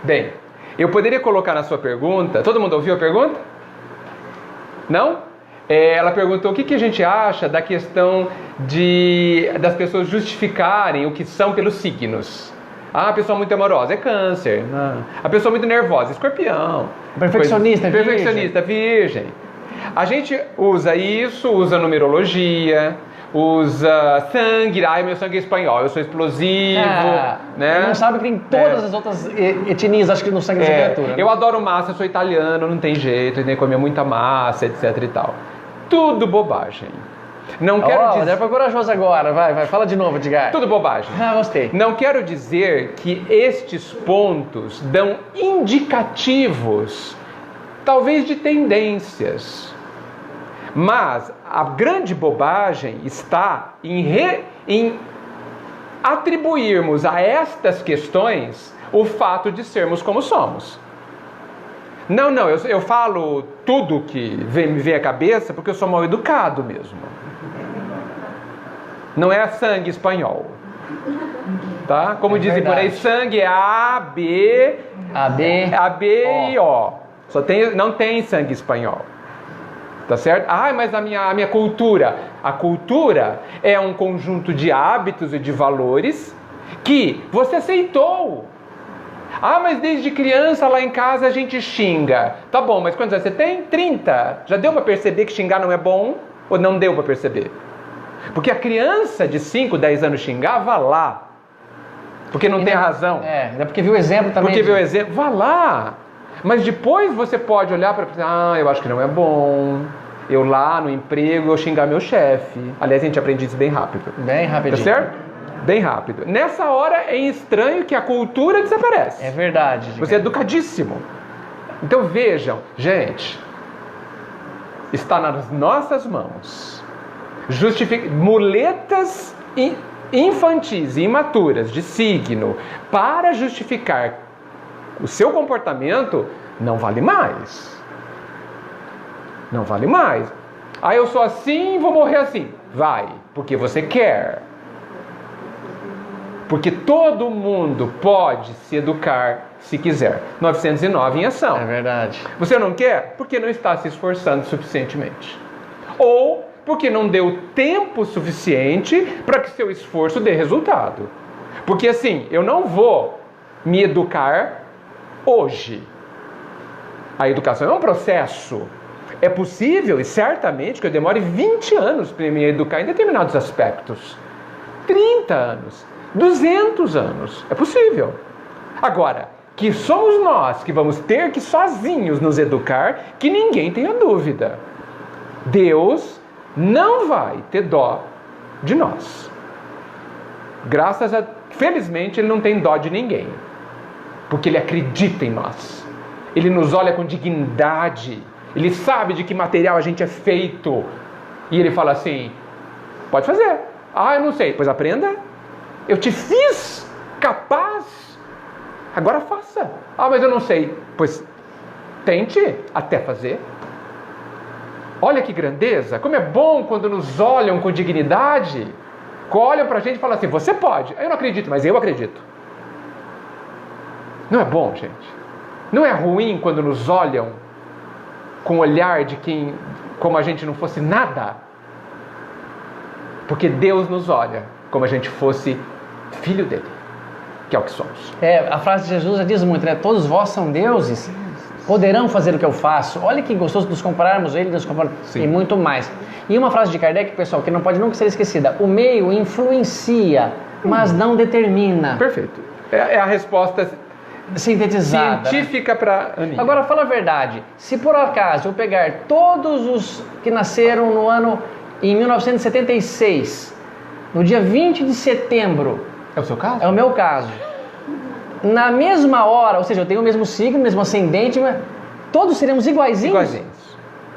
Bem, eu poderia colocar na sua pergunta, todo mundo ouviu a pergunta? Não? Ela perguntou o que a gente acha da questão das pessoas justificarem o que são pelos signos. Ah, a pessoa muito amorosa é câncer. A pessoa muito nervosa é escorpião. Perfeccionista, Perfeccionista, virgem. A gente usa isso, usa numerologia, usa sangue. Ai, meu sangue é espanhol, eu sou explosivo. Né? Não sabe que tem todas as outras etnias, acho que no sangue da criatura. Né? Eu adoro massa, eu sou italiano, não tem jeito, eu tenho que comer muita massa, etc e tal. Tudo bobagem. Não quero dizer... Foi corajoso agora, vai, fala de novo, Edgar. Tudo bobagem. Gostei. Não quero dizer que estes pontos dão indicativos, talvez de tendências, mas a grande bobagem está em atribuirmos a estas questões o fato de sermos como somos. Não, eu falo tudo que me vem à cabeça porque eu sou mal educado mesmo. Não é sangue espanhol. Tá? Como dizem por aí, sangue é A, B e O. Não tem sangue espanhol. Tá certo? Mas a minha cultura. A cultura é um conjunto de hábitos e de valores que você aceitou. Mas desde criança lá em casa a gente xinga. Tá bom, mas quantos anos você tem? 30. Já deu para perceber que xingar não é bom? Ou não deu para perceber? Porque a criança de 5, 10 anos xingava lá. Porque não tem razão. É porque viu o exemplo também. Porque viu o exemplo, vá lá. Mas depois você pode olhar para pensar, eu acho que não é bom. Eu lá no emprego, eu xingar meu chefe. Aliás, a gente aprende isso bem rápido. Bem rapidinho. Tá certo? Bem rápido. Nessa hora é estranho que a cultura desaparece. É verdade. Você é educadíssimo. Então vejam, gente, está nas nossas mãos muletas infantis e imaturas de signo para justificar o seu comportamento não vale mais. Não vale mais. Eu sou assim, vou morrer assim. Vai, porque você quer. Porque todo mundo pode se educar se quiser. 909 em ação. É verdade. Você não quer? Porque não está se esforçando suficientemente. Ou porque não deu tempo suficiente para que seu esforço dê resultado. Porque assim, eu não vou me educar hoje. A educação é um processo. É possível e certamente que eu demore 20 anos para me educar em determinados aspectos. 30 anos. 200 anos. É possível. Agora, que somos nós que vamos ter que sozinhos nos educar, que ninguém tenha dúvida. Deus não vai ter dó de nós. Felizmente, Ele não tem dó de ninguém. Porque Ele acredita em nós. Ele nos olha com dignidade. Ele sabe de que material a gente é feito. E Ele fala assim, pode fazer. Eu não sei. Pois aprenda. Eu te fiz capaz. Agora faça. Mas eu não sei. Pois tente até fazer. Olha que grandeza, como é bom quando nos olham com dignidade, olham pra gente e falam assim, você pode. Eu não acredito, mas eu acredito. Não é bom, gente? Não é ruim quando nos olham com o olhar de quem, como a gente não fosse nada? Porque Deus nos olha como a gente fosse filho dele, que é o que somos. A frase de Jesus já diz muito, né? Todos vós são deuses. Poderão fazer o que eu faço. Olha que gostoso nos compararmos ele, nos compararmos e muito mais. E uma frase de Kardec, pessoal, que não pode nunca ser esquecida. O meio influencia, mas não determina. Perfeito. É a resposta sintetizada. Científica para Aninha. Agora, fala a verdade. Se por acaso eu pegar todos os que nasceram em 1976, no dia 20 de setembro... É o seu caso? É o meu caso. Na mesma hora, ou seja, eu tenho o mesmo signo, o mesmo ascendente, mas todos seremos iguaizinhos?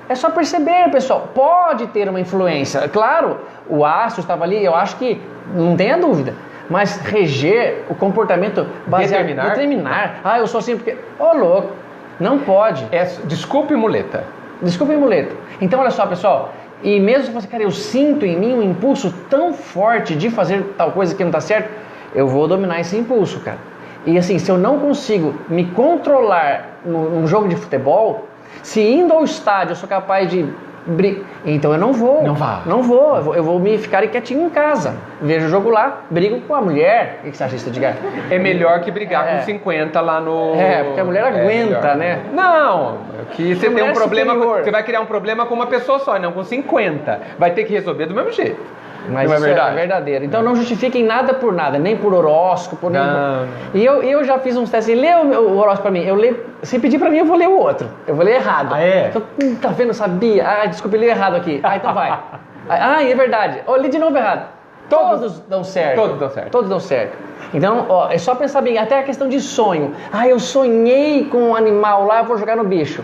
É só perceber, pessoal. Pode ter uma influência. Claro, o astro estava ali, eu acho que não tenha dúvida. Mas reger o comportamento baseado... Determinar. Eu sou assim porque... louco. Não pode. Desculpe, muleta. Então, olha só, pessoal. E mesmo se você, eu sinto em mim um impulso tão forte de fazer tal coisa que não está certo, eu vou dominar esse impulso, cara. E assim, se eu não consigo me controlar num jogo de futebol, se indo ao estádio eu sou capaz de Então eu não vou. Não vá. Não vou. Eu vou me ficar quietinho em casa. Vejo o jogo lá, brigo com a mulher. O que você acha disso, Edgar? É melhor que brigar com 50 lá no... Porque a mulher aguenta, melhor. né? Não, que você tem um problema, superior. você vai criar um problema com uma pessoa só, não com 50. Vai ter que resolver do mesmo jeito. Mas não é isso verdade? é verdadeiro. Então não justifiquem nada por nada, nem por horóscopo, nem Não. E eu já fiz uns testes, lê o horóscopo pra mim, eu leio, se pedir pra mim eu vou ler o outro, eu vou ler errado. Ah, é? Então, tá vendo, sabia? Desculpa, eu li errado aqui. Então vai. É verdade. Eu li de novo errado. Todos dão certo. Todos dão certo. Todos dão certo. Então, é só pensar bem, até a questão de sonho. Eu sonhei com um animal lá, eu vou jogar no bicho.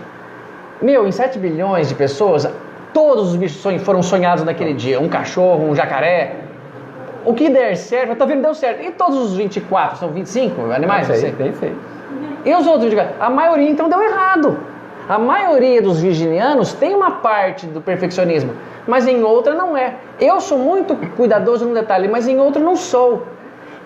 Em 7 bilhões de pessoas, todos os bichos foram sonhados naquele dia. Um cachorro, um jacaré. O que der certo, tá vendo, deu certo. E todos os 24, são 25 animais? Não sei. E os outros, a maioria então deu errado. A maioria dos virginianos tem uma parte do perfeccionismo, mas em outra não é. Eu sou muito cuidadoso no detalhe, mas em outra não sou.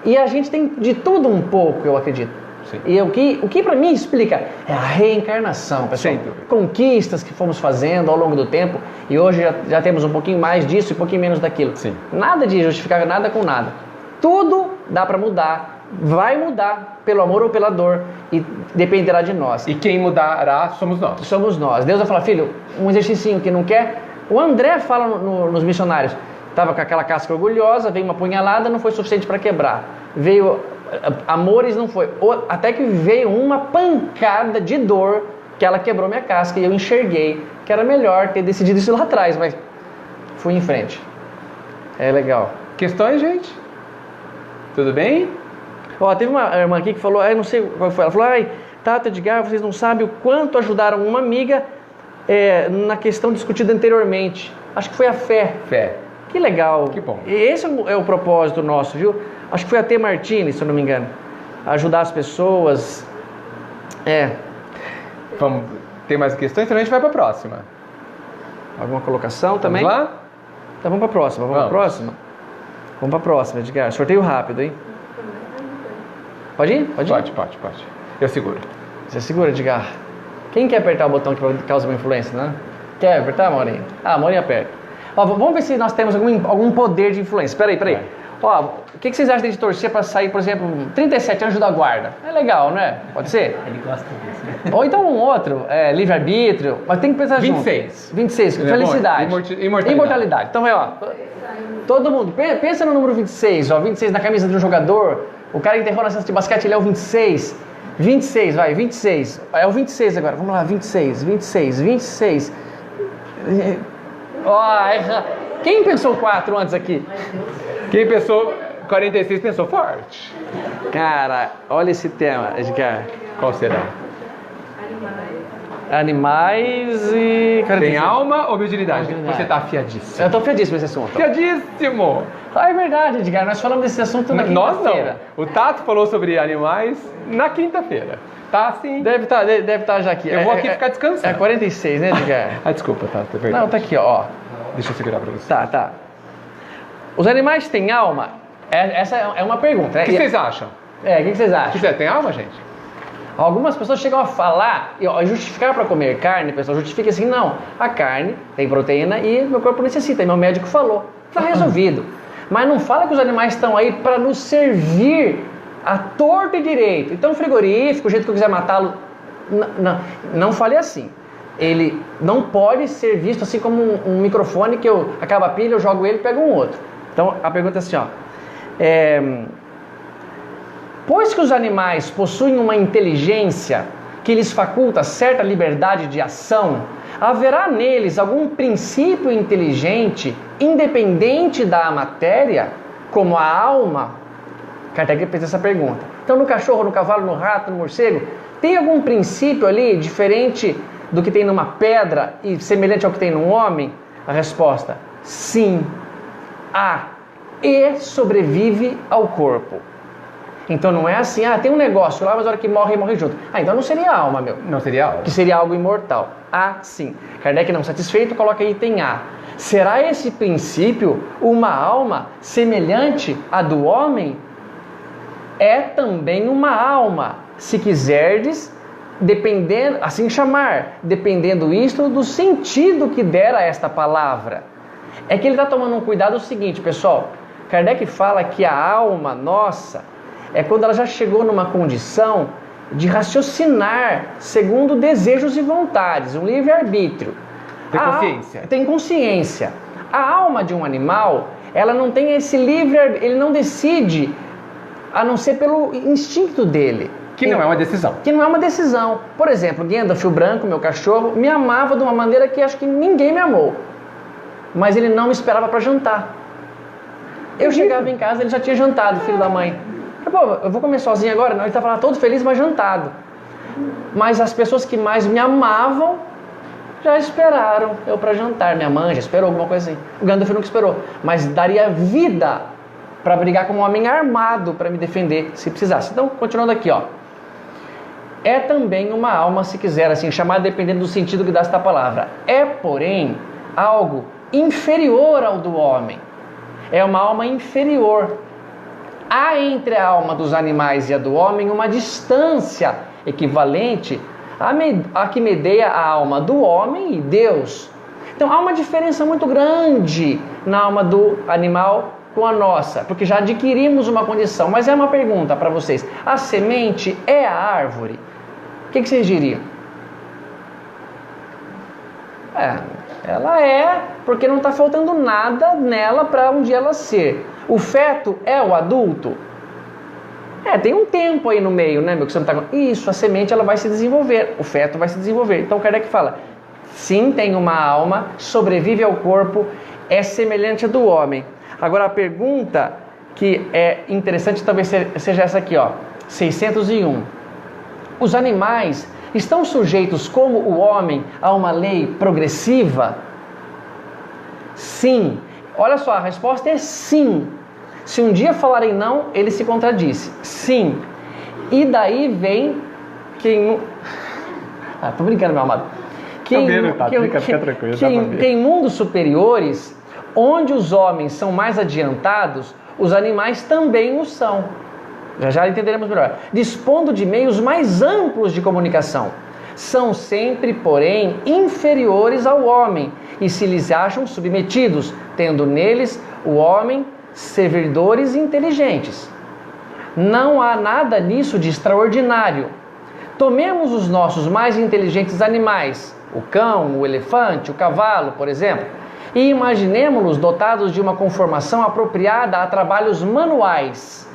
E a gente tem de tudo um pouco, eu acredito. Sim. E o que para mim explica é a reencarnação, pessoal. Conquistas que fomos fazendo ao longo do tempo e hoje já temos um pouquinho mais disso e um pouquinho menos daquilo. Sim. Nada de justificar nada com nada. Tudo dá para mudar, vai mudar pelo amor ou pela dor e dependerá de nós. E quem mudará somos nós. Somos nós. Deus vai falar, filho, um exercício que não quer. O André fala nos missionários, estava com aquela casca orgulhosa, veio uma punhalada, não foi suficiente para quebrar. Veio amores, não foi. Até que veio uma pancada de dor que ela quebrou minha casca e eu enxerguei que era melhor ter decidido isso lá atrás, mas fui em frente. É legal. Questões, gente? Tudo bem? Teve uma irmã aqui que falou, não sei qual foi, ela falou, Tata, Edgar, vocês não sabem o quanto ajudaram uma amiga na questão discutida anteriormente. Acho que foi a fé. Fé. Que legal. Que bom. E esse é o propósito nosso, viu? Acho que foi a T. Martins, se eu não me engano. Ajudar as pessoas. Vamos ter mais questões, então a gente vai para a próxima. Alguma colocação também? Vamos lá? Então vamos para a próxima. Vamos para a próxima, Edgar. Sorteio rápido, hein? Pode ir? Pode. Eu seguro. Você segura, Edgar. Quem quer apertar o botão que causa uma influência, né? Quer apertar, Maurinho? Maurinho aperta. Vamos ver se nós temos algum poder de influência. Espera aí. O que vocês acham de torcer para sair, por exemplo, 37 Anjos da Guarda? É legal, né? Pode ser? Ele gosta disso, né? Ou então um outro, livre-arbítrio, mas tem que pensar 26. junto. 26, felicidade. Imortalidade. Então, todo mundo, pensa no número 26, 26 na camisa de um jogador, o cara enterrou na cesta de basquete, ele é o 26. 26, 26. É o 26 agora, vamos lá, 26. Quem pensou 4 antes aqui? Quem pensou 46 pensou forte. Cara, olha esse tema, Edgar. Qual será? Animais e... Tem alma ou mediunidade? Você está afiadíssimo. Eu tô afiadíssimo nesse assunto. Afiadíssimo! É verdade, Edgar. Nós falamos desse assunto na quinta-feira. Nós não. O Tato falou sobre animais na quinta-feira. Tá assim. Deve estar já aqui. Eu vou aqui ficar descansando. É 46, né, Edgar? Desculpa, Tato, é verdade. Não, tá aqui, ó. Deixa eu segurar pra você. Tá. Os animais têm alma? Essa é uma pergunta. O que vocês acham? O que vocês acham? Tem alma, gente? Algumas pessoas chegam a falar, e justificar para comer carne, pessoal, justifica assim, não, a carne tem proteína e meu corpo necessita, e meu médico falou. Está resolvido. Mas não fala que os animais estão aí para nos servir a torto e direito. Então, frigorífico, o jeito que eu quiser matá-lo, não fale assim. Ele não pode ser visto assim como um microfone que acaba a pilha, eu jogo ele e pego um outro. Então, a pergunta é assim, pois que os animais possuem uma inteligência que lhes faculta certa liberdade de ação, haverá neles algum princípio inteligente, independente da matéria, como a alma? Kardec fez essa pergunta. Então, no cachorro, no cavalo, no rato, no morcego, tem algum princípio ali diferente do que tem numa pedra e semelhante ao que tem num homem? A resposta, sim, há, e sobrevive ao corpo. Então não é assim, tem um negócio lá, mas na hora que morre junto. Então não seria alma, meu. Não seria alma. Que seria algo imortal. Sim. Kardec não satisfeito, coloca item A. Será esse princípio uma alma semelhante à do homem? É também uma alma, se quiserdes, dependendo, assim chamar, dependendo isto do sentido que der a esta palavra. É que ele está tomando um cuidado o seguinte, pessoal. Kardec fala que a alma nossa é quando ela já chegou numa condição de raciocinar segundo desejos e vontades, um livre-arbítrio. Tem consciência. Tem consciência. A alma de um animal, ela não tem esse livre-arbítrio, ele não decide a não ser pelo instinto dele. Que não é uma decisão. Que não é uma decisão. Por exemplo, Gandalf, o branco, meu cachorro, me amava de uma maneira que acho que ninguém me amou. Mas ele não me esperava para jantar. Eu chegava em casa, ele já tinha jantado, filho da mãe. Pô, eu vou comer sozinho agora? Não, ele estava lá todo feliz, mas jantado. Mas as pessoas que mais me amavam já esperaram eu para jantar. Minha mãe já esperou alguma coisa assim. O Gandalf nunca esperou. Mas daria vida para brigar como um homem armado para me defender se precisasse. Então, continuando aqui, ó. É também uma alma, se quiser assim chamar, dependendo do sentido que dá esta palavra. É, porém, algo inferior ao do homem. É uma alma inferior. Há entre a alma dos animais e a do homem uma distância equivalente à que medeia a alma do homem e Deus. Então há uma diferença muito grande na alma do animal com a nossa, porque já adquirimos uma condição. Mas é uma pergunta para vocês: a semente é a árvore? O que vocês diriam? Ela é, porque não está faltando nada nela para um dia ela ser. O feto é o adulto? Tem um tempo aí no meio, né, meu? Que você não tá... Isso, a semente ela vai se desenvolver, o feto vai se desenvolver. Então Kardec fala, sim, tem uma alma, sobrevive ao corpo, é semelhante à do homem. Agora a pergunta que é interessante talvez seja essa aqui, ó, 601. Os animais estão sujeitos, como o homem, a uma lei progressiva? Sim. Olha só, a resposta é sim. Se um dia falarem não, ele se contradisse. Sim. E daí vem quem... tô brincando, meu amado. Que em mundos superiores, onde os homens são mais adiantados, os animais também o são. Já entenderemos melhor. Dispondo de meios mais amplos de comunicação. São sempre, porém, inferiores ao homem e se lhes acham submetidos, tendo neles o homem servidores inteligentes. Não há nada nisso de extraordinário. Tomemos os nossos mais inteligentes animais, o cão, o elefante, o cavalo, por exemplo, e imaginemos-los dotados de uma conformação apropriada a trabalhos manuais,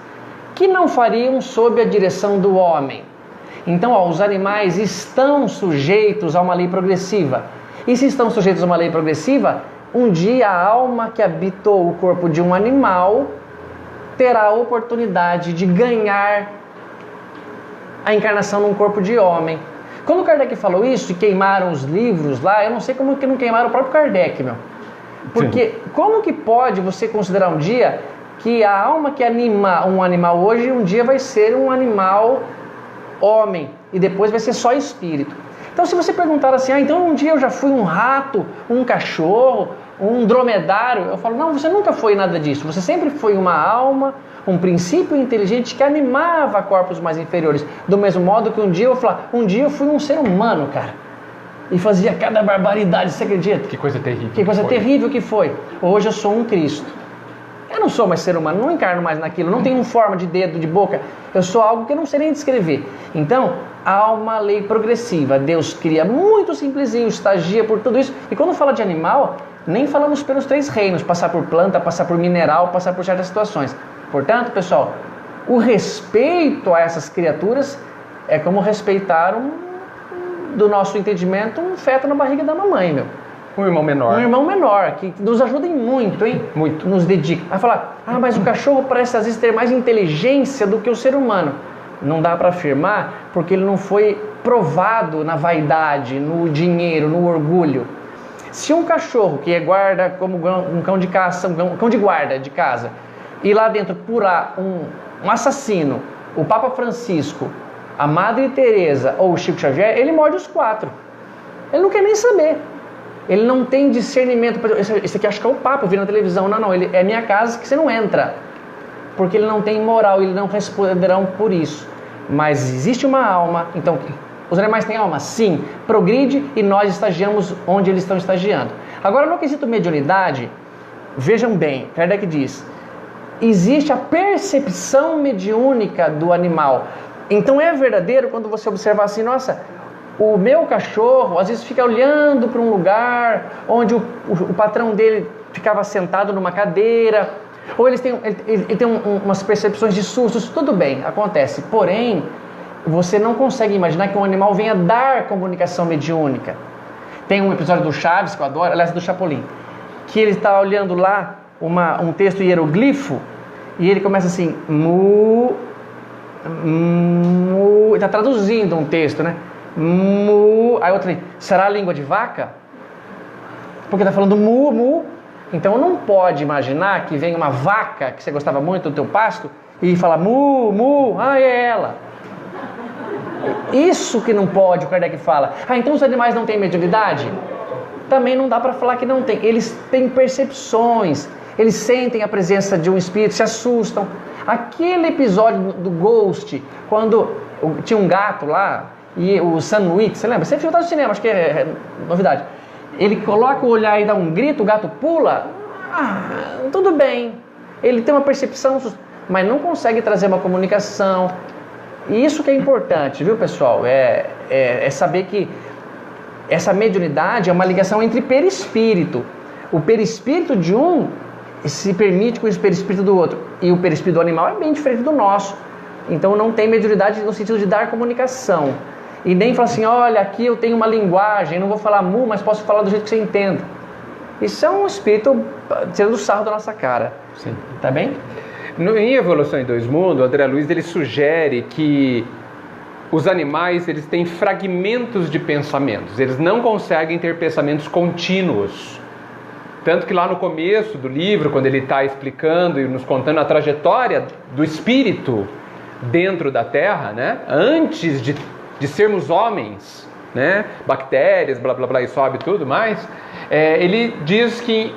que não fariam sob a direção do homem. Então, os animais estão sujeitos a uma lei progressiva. E se estão sujeitos a uma lei progressiva, um dia a alma que habitou o corpo de um animal terá a oportunidade de ganhar a encarnação num corpo de homem. Quando Kardec falou isso e queimaram os livros lá, eu não sei como que não queimaram o próprio Kardec, meu. Porque como que pode você considerar um dia que a alma que anima um animal hoje, um dia vai ser um animal homem e depois vai ser só espírito? Então se você perguntar assim, então um dia eu já fui um rato, um cachorro, um dromedário, eu falo, não, você nunca foi nada disso, você sempre foi uma alma, um princípio inteligente que animava corpos mais inferiores, do mesmo modo que um dia eu vou falar, um dia eu fui um ser humano, cara, e fazia cada barbaridade, você acredita? Que coisa terrível. Que coisa terrível que foi. Hoje eu sou um Cristo. Eu não sou mais ser humano, não encarno mais naquilo, não tenho forma de dedo, de boca. Eu sou algo que eu não sei nem descrever. Então, há uma lei progressiva. Deus cria muito simplesinho, estagia por tudo isso. E quando fala de animal, nem falamos pelos 3 reinos. Passar por planta, passar por mineral, passar por certas situações. Portanto, pessoal, o respeito a essas criaturas é como respeitar do nosso entendimento, um feto na barriga da mamãe, meu. Um irmão menor. Um irmão menor, que nos ajuda muito, hein? Muito. Nos dedica. Vai falar, mas o cachorro parece às vezes ter mais inteligência do que o ser humano. Não dá para afirmar, porque ele não foi provado na vaidade, no dinheiro, no orgulho. Se um cachorro que é guarda como um cão de caça, um cão de guarda de casa, e lá dentro purar um assassino, o Papa Francisco, a Madre Teresa ou o Chico Xavier, ele morde os 4. Ele não quer nem saber. Ele não tem discernimento. Esse aqui acho que é o Papa, eu vi na televisão. Não, ele é minha casa que você não entra. Porque ele não tem moral, eles não responderão por isso. Mas existe uma alma, então Os animais têm alma? Sim. Progride e nós estagiamos onde eles estão estagiando. Agora, no quesito mediunidade, vejam bem, Kardec diz, existe a percepção mediúnica do animal. Então é verdadeiro quando você observar assim, nossa, o meu cachorro às vezes fica olhando para um lugar onde o patrão dele ficava sentado numa cadeira, ou ele tem umas percepções de sustos, tudo bem, acontece. Porém, você não consegue imaginar que um animal venha dar comunicação mediúnica. Tem um episódio do Chaves, que eu adoro, aliás, do Chapolin, que ele está olhando lá um texto hieroglifo, e ele começa assim, mu, mu, está traduzindo um texto, né? Mu, aí outro, será a língua de vaca? Porque está falando mu, mu. Então não pode imaginar que vem uma vaca que você gostava muito do teu pasto e fala mu, mu, é ela. Isso que não pode, o Kardec fala. Então os animais não têm mediunidade? Também não dá para falar que não tem. Eles têm percepções, eles sentem a presença de um espírito, se assustam. Aquele episódio do Ghost, quando tinha um gato lá, e o Sanwik, você lembra? Você viu no cinema, acho que é novidade. Ele coloca o olhar e dá um grito, o gato pula. Tudo bem. Ele tem uma percepção, mas não consegue trazer uma comunicação. E isso que é importante, viu, pessoal? É saber que essa mediunidade é uma ligação entre perispírito. O perispírito de um se permite com o perispírito do outro. E o perispírito do animal é bem diferente do nosso. Então não tem mediunidade no sentido de dar comunicação. E nem falar assim, olha, aqui eu tenho uma linguagem, não vou falar mu, mas posso falar do jeito que você entenda. Isso é um espírito tirando o sarro da nossa cara. Sim. Tá bem? Em Evolução em Dois Mundos, o André Luiz ele sugere que os animais eles têm fragmentos de pensamentos. Eles não conseguem ter pensamentos contínuos. Tanto que lá no começo do livro, quando ele está explicando e nos contando a trajetória do espírito dentro da Terra, né? Antes de sermos homens, né? Bactérias, blá blá blá, e sobe tudo mais, ele diz que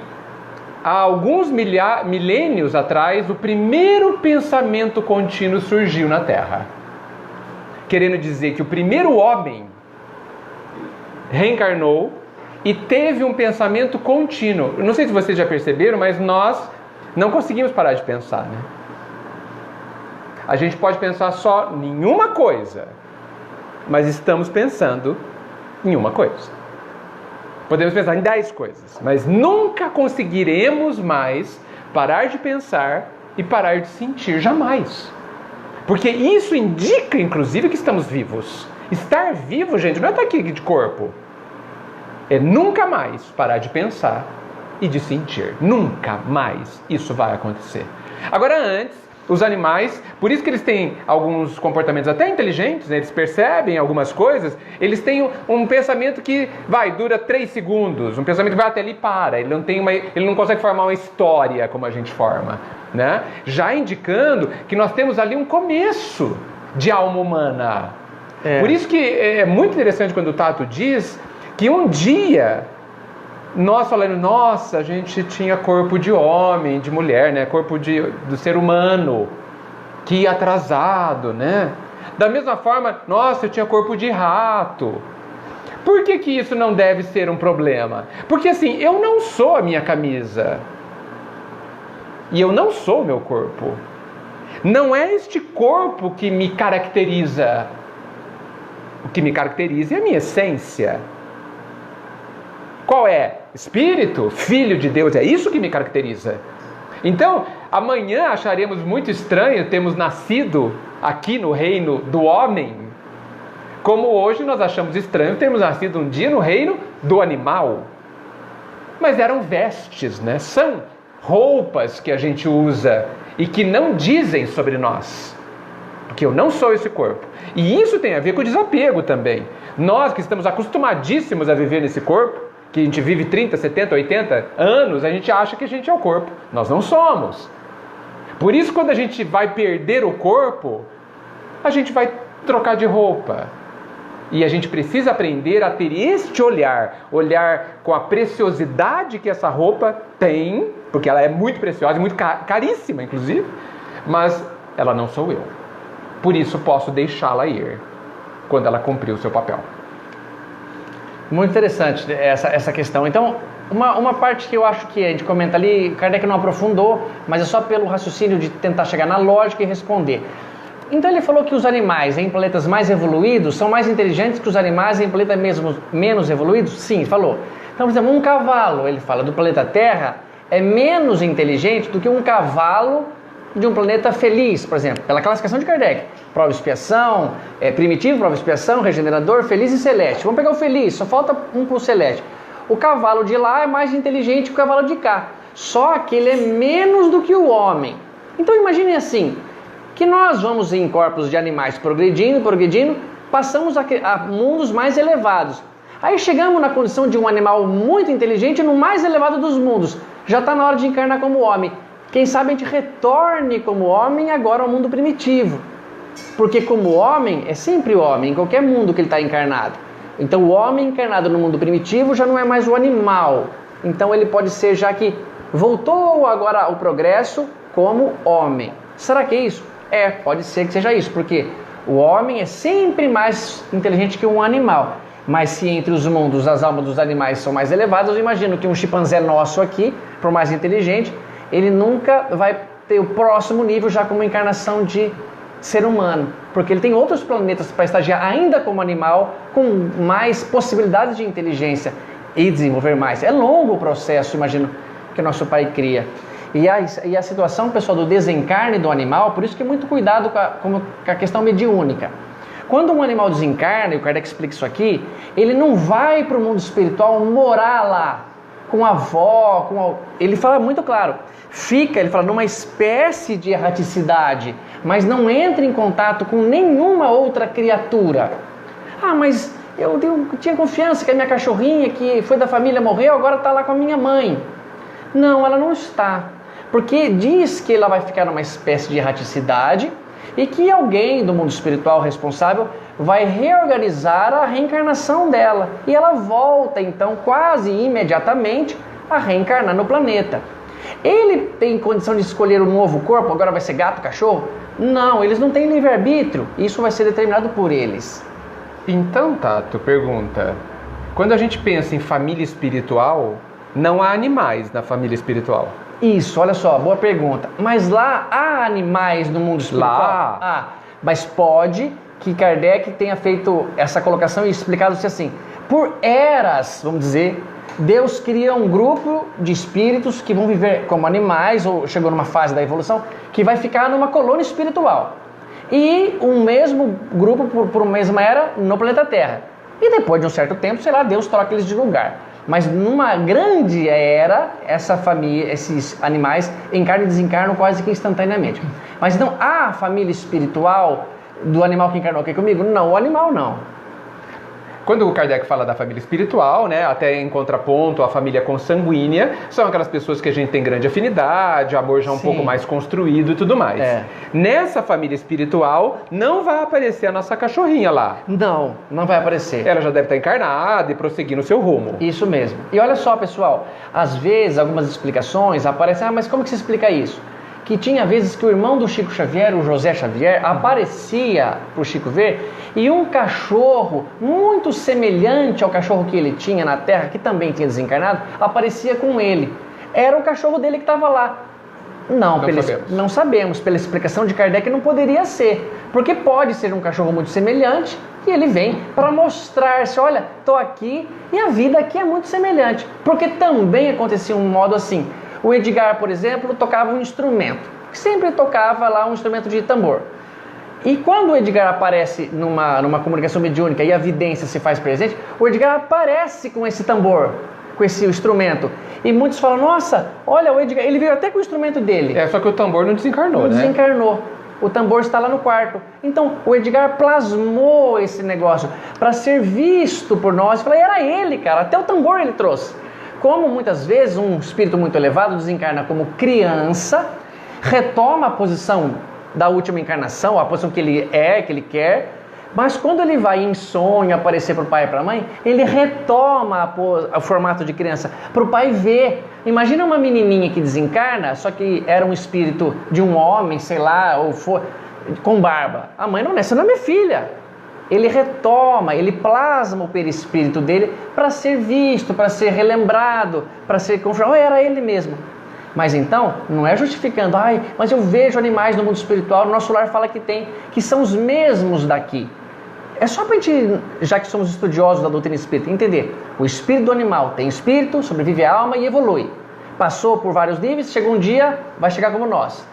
há alguns milênios atrás o primeiro pensamento contínuo surgiu na Terra, querendo dizer que o primeiro homem reencarnou e teve um pensamento contínuo. Não sei se vocês já perceberam, mas nós não conseguimos parar de pensar, né? A gente pode pensar só em uma coisa, mas estamos pensando em uma coisa. Podemos pensar em 10 coisas, mas nunca conseguiremos mais parar de pensar e parar de sentir, jamais. Porque isso indica, inclusive, que estamos vivos. Estar vivo, gente, não é estar aqui de corpo. É nunca mais parar de pensar e de sentir. Nunca mais isso vai acontecer. Agora, antes, os animais, por isso que eles têm alguns comportamentos até inteligentes, né? Eles percebem algumas coisas, eles têm um pensamento que dura 3 segundos, um pensamento que vai até ali e para, ele não consegue formar uma história como a gente forma, né? Já indicando que nós temos ali um começo de alma humana. Por isso que é muito interessante quando o Tato diz que um dia nós falando, nossa, a gente tinha corpo de homem, de mulher, né? Corpo do ser humano, que atrasado, né? Da mesma forma, nossa, eu tinha corpo de rato. Por que isso não deve ser um problema? Porque assim, eu não sou a minha camisa. E eu não sou o meu corpo. Não é este corpo que me caracteriza. O que me caracteriza é a minha essência. Qual é? Espírito, filho de Deus, é isso que me caracteriza. Então, amanhã acharemos muito estranho termos nascido aqui no reino do homem, como hoje nós achamos estranho termos nascido um dia no reino do animal. Mas eram vestes, né? São roupas que a gente usa e que não dizem sobre nós, porque eu não sou esse corpo. E isso tem a ver com o desapego também. Nós que estamos acostumadíssimos a viver nesse corpo, que a gente vive 30, 70, 80 anos, a gente acha que a gente é o corpo. Nós não somos. Por isso, quando a gente vai perder o corpo, a gente vai trocar de roupa. E a gente precisa aprender a ter este olhar com a preciosidade que essa roupa tem, porque ela é muito preciosa, muito caríssima, inclusive, mas ela não sou eu. Por isso, posso deixá-la ir. quando ela cumpriu o seu papel. Muito interessante essa questão. Então, uma parte que eu acho que a gente comenta ali, Kardec não aprofundou, mas é só pelo raciocínio de tentar chegar na lógica e responder. Então ele falou que os animais em planetas mais evoluídos são mais inteligentes que os animais em planetas mesmo menos evoluídos? Sim, falou. Então, por exemplo, um cavalo, ele fala, do planeta Terra, é menos inteligente do que um cavalo de um planeta feliz, por exemplo, pela classificação de Kardec. Prova e expiação, primitivo, prova e expiação, regenerador, feliz e celeste. Vamos pegar o feliz, só falta um para o celeste. O cavalo de lá é mais inteligente que o cavalo de cá, só que ele é menos do que o homem. Então imaginem assim, que nós vamos em corpos de animais progredindo, passamos a mundos mais elevados. Aí chegamos na condição de um animal muito inteligente no mais elevado dos mundos. Já está na hora de encarnar como homem. Quem sabe a gente retorne como homem agora ao mundo primitivo. Porque como homem, é sempre homem, em qualquer mundo que ele está encarnado. Então o homem encarnado no mundo primitivo já não é mais o animal. Então ele pode ser, já que voltou agora ao progresso, como homem. Será que é isso? Pode ser que seja isso, porque o homem é sempre mais inteligente que um animal. Mas se entre os mundos as almas dos animais são mais elevadas, eu imagino que um chimpanzé nosso aqui, por mais inteligente, ele nunca vai ter o próximo nível já como encarnação de ser humano, porque ele tem outros planetas para estagiar ainda como animal, com mais possibilidades de inteligência e desenvolver mais. É longo o processo, imagino, que o nosso Pai cria. E a situação, pessoal, do desencarne do animal, por isso que é muito cuidado com a questão mediúnica. Quando um animal desencarna, e o Kardec explica isso aqui, ele não vai para o mundo espiritual morar lá, com a avó, ele fala muito claro, ele fala numa espécie de erraticidade, mas não entra em contato com nenhuma outra criatura. Mas eu tinha confiança que a minha cachorrinha, que foi da família, morreu, agora está lá com a minha mãe. Não, ela não está, porque diz que ela vai ficar numa espécie de erraticidade e que alguém do mundo espiritual responsável vai reorganizar a reencarnação dela. E ela volta, então, quase imediatamente a reencarnar no planeta. Ele tem condição de escolher um novo corpo, agora vai ser gato, cachorro? Não, eles não têm livre-arbítrio. Isso vai ser determinado por eles. Então, Tato, pergunta. Quando a gente pensa em família espiritual, não há animais na família espiritual. Isso, olha só, boa pergunta. Mas lá há animais no mundo espiritual? Lá. Mas pode que Kardec tenha feito essa colocação e explicado-se assim. Por eras, vamos dizer, Deus cria um grupo de espíritos que vão viver como animais, ou chegou numa fase da evolução, que vai ficar numa colônia espiritual. E um mesmo grupo, por uma mesma era, no planeta Terra. E depois de um certo tempo, sei lá, Deus troca eles de lugar. Mas numa grande era, essa família, esses animais encarnam e desencarnam quase que instantaneamente. Mas então, a família espiritual do animal que encarnou aqui comigo? Não, o animal não. Quando o Kardec fala da família espiritual, né, até em contraponto à família consanguínea, são aquelas pessoas que a gente tem grande afinidade, amor já um pouco mais construído e tudo mais. Nessa família espiritual, não vai aparecer a nossa cachorrinha lá. Não, não vai aparecer. Ela já deve estar encarnada e prosseguir no seu rumo. Isso mesmo. E olha só, pessoal, às vezes algumas explicações aparecem, mas como que se explica isso? Que tinha vezes que o irmão do Chico Xavier, o José Xavier, aparecia para o Chico ver, e um cachorro muito semelhante ao cachorro que ele tinha na Terra, que também tinha desencarnado, aparecia com ele. Era o cachorro dele que estava lá. Não sabemos. Pela explicação de Kardec não poderia ser, porque pode ser um cachorro muito semelhante e ele vem para mostrar-se, olha, estou aqui e a vida aqui é muito semelhante. Porque também acontecia um modo assim. O Edgar, por exemplo, tocava um instrumento, sempre tocava lá um instrumento de tambor. E quando o Edgar aparece numa comunicação mediúnica e a vidência se faz presente, o Edgar aparece com esse tambor, com esse instrumento. E muitos falam, nossa, olha o Edgar, ele veio até com o instrumento dele. Só que o tambor não desencarnou, né? Não desencarnou. O tambor está lá no quarto. Então, o Edgar plasmou esse negócio para ser visto por nós. Falei, era ele, cara, até o tambor ele trouxe. Como muitas vezes um espírito muito elevado desencarna como criança, retoma a posição da última encarnação, a posição que ele quer, mas quando ele vai em sonho aparecer para o pai e para a mãe, ele retoma o formato de criança, para o pai ver. Imagina uma menininha que desencarna, só que era um espírito de um homem, sei lá, ou com barba. A mãe não é, essa não é minha filha. ele retoma, ele plasma o perispírito dele para ser visto, para ser relembrado, para ser confirmado. Era ele mesmo. Mas então, não é justificando, mas eu vejo animais no mundo espiritual, no nosso lar fala que tem, que são os mesmos daqui. É só para a gente, já que somos estudiosos da doutrina espírita, entender. O espírito do animal tem espírito, sobrevive a alma e evolui. Passou por vários níveis, chegou um dia, vai chegar como nós.